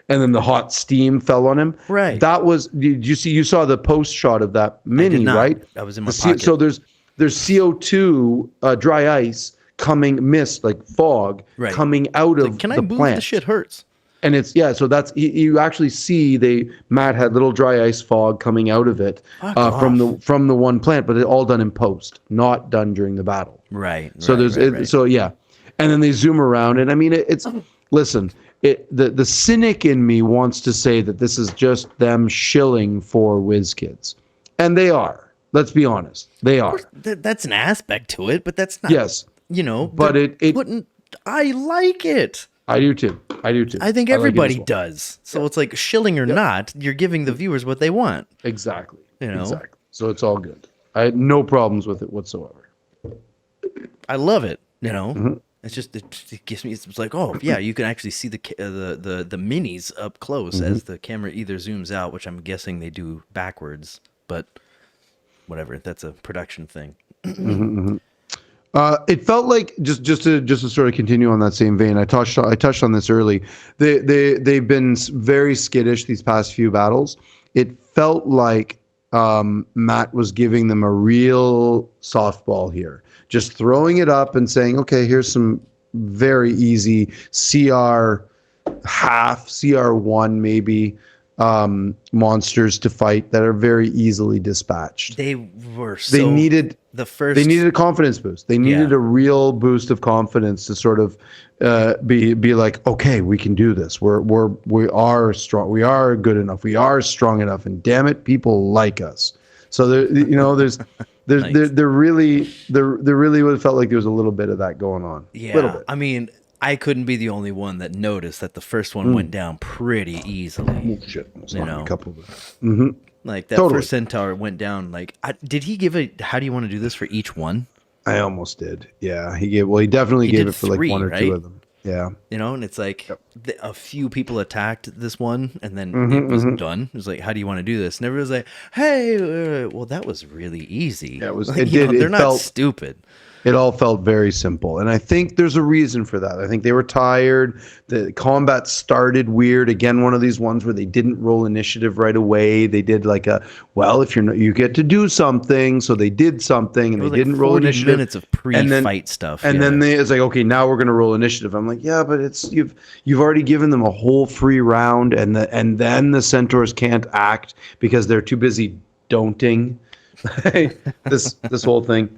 and then the hot steam fell on him. Right. That was. Did you see? You saw the post shot of that mini, right? I was in my pocket. So there's CO2, dry ice mist like fog coming out of Can I the move? plant. The shit hurts. And it's so that's you actually see Matt had little dry ice fog coming out of it from the one plant, but it all done in post, not done during the battle. Right. So and then they zoom around, and I mean it's listen. The cynic in me wants to say that this is just them shilling for WizKids, and they are. Let's be honest, they are. That's an aspect to it, but that's not. Yes, but I like it. I do too. I think everybody does. So it's like shilling or not, you're giving the viewers what they want. Exactly. Exactly. So it's all good. I had no problems with it whatsoever. I love it. It's just it gives me. It's like, oh yeah, you can actually see the minis up close as the camera either zooms out, which I'm guessing they do backwards, but whatever. That's a production thing. It felt like just to sort of continue on that same vein. I touched on this early. They've been very skittish these past few battles. It felt like Matt was giving them a real softball here, just throwing it up and saying, "Okay, here's some very easy CR half, CR1 maybe." Monsters to fight that are very easily dispatched. They needed a confidence boost. They needed a real boost of confidence to sort of be like, okay, we can do this. We are strong. We are good enough. We are strong enough. And damn it, people like us. So there really would have felt like there was a little bit of that going on. Yeah, a little bit. I mean, I couldn't be the only one that noticed that the first one went down pretty easily. Oh, shit. A couple of them. Like that first centaur went down. Like, did he give it? How do you want to do this for each one? I almost did. Yeah, he definitely gave it for like one or two of them. Yeah, and it's like a few people attacked this one, and then it was done. It was like, how do you want to do this? And everyone was like, hey, well, that was really easy. Yeah, it was. Like, they're not stupid. It all felt very simple. And I think there's a reason for that. I think they were tired. The combat started weird. Again, one of these ones where they didn't roll initiative right away. They did like if you're not, you get to do something. So they did something and they didn't roll initiative. 40 minutes of pre-fight stuff. And then it's like, okay, now we're going to roll initiative. I'm like, yeah, but you've already given them a whole free round. And then the centaurs can't act because they're too busy don'ting. this whole thing.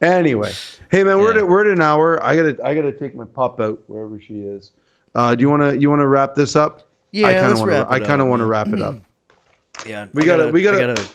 Anyway, hey man, Yeah. we're at an hour. I gotta take my pup out wherever she is. Do you wanna wrap this up? Yeah, let's wrap I it kind up, of want to man. wrap it up. Yeah, We gotta I got a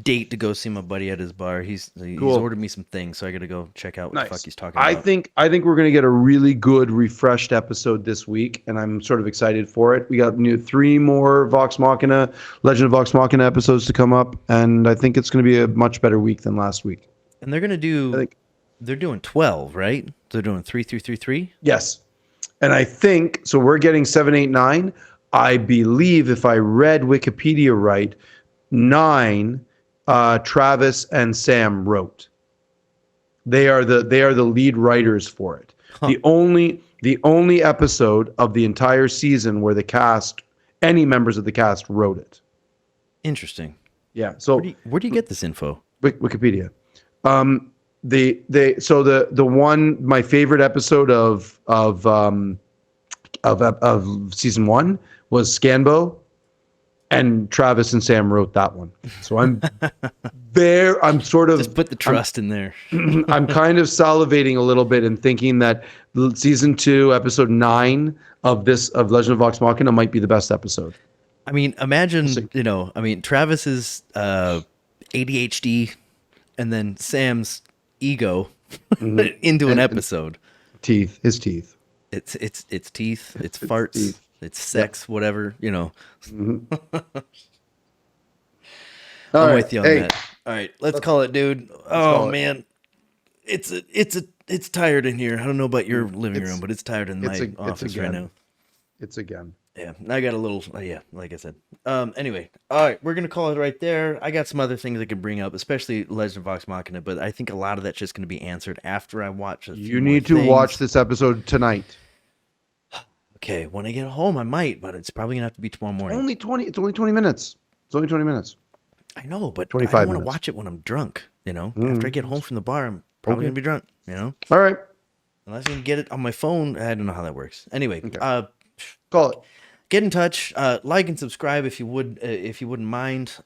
date to go see my buddy at his bar. He's cool. ordered me some things, so I got to go check out what the fuck Nice. he's talking about. I think we're gonna get a really good refreshed episode this week, and I'm sort of excited for it. We got three more Vox Machina, Legend of Vox Machina episodes to come up, and I think it's gonna be a much better week than last week. And I think they're doing 12, right? They're doing 3 through 3 3. yes, and I think so. We're getting 7, 8, 9. I believe if I read Wikipedia right, 9, Travis and Sam wrote. They are the lead writers for it. Huh. The only episode of the entire season where any members of the cast wrote it. Interesting. Yeah. So Where do you get this info? Wikipedia. The one my favorite episode of season 1 was Scanbo, and Travis and Sam wrote that one. So I'm sort of Just put the trust in there. I'm kind of salivating a little bit and thinking that season 2, episode 9 of Legend of Vox Machina might be the best episode. I mean, imagine, Travis's ADHD and then Sam's ego into an episode. His teeth. It's teeth, it's farts, teeth. it's sex, whatever, Mm-hmm. I'm with you on that. All right, let's call it, dude. Oh man, it's tired in here. I don't know about your living room, but it's tired in my office right now. It's again. Yeah, I got a little. Yeah, like I said. Anyway, all right, we're gonna call it right there. I got some other things I could bring up, especially Legend of Vox Machina, but I think a lot of that's just gonna be answered after I watch. You need to watch this episode tonight. Okay, when I get home, I might, but it's probably gonna have to be tomorrow morning. It's only 20 minutes. It's only 20 minutes. I know, but 25 I don't want to minutes. watch it when I'm drunk. After I get home from the bar, I'm probably gonna be drunk. All right. Unless I can get it on my phone, I don't know how that works. Anyway, Call it. get in touch, like and subscribe if you wouldn't mind.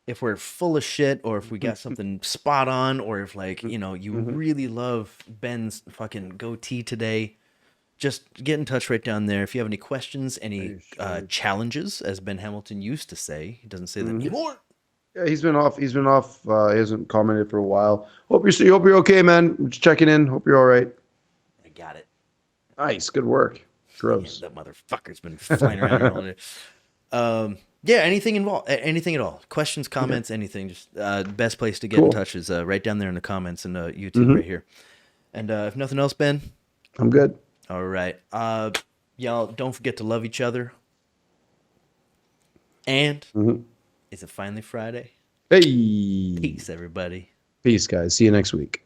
If we're full of shit, or if we got something spot on, or if you really love Ben's fucking goatee today, just get in touch right down there. If you have any questions, any challenges, as Ben Hamilton used to say, he doesn't say that anymore. Yeah, he's been off. He hasn't commented for a while. Hope you're okay, man. Just checking in. Hope you're all right. I got it. Nice. Good work. Gross. Yeah, that motherfucker's been flying around here all day. Yeah, anything at all. Questions, comments, anything. Just best place to get in touch is right down there in the comments and YouTube right here. And if nothing else, Ben, I'm good. all right. Y'all don't forget to love each other. And is it finally Friday? Hey. Peace, everybody. Peace, guys. See you next week.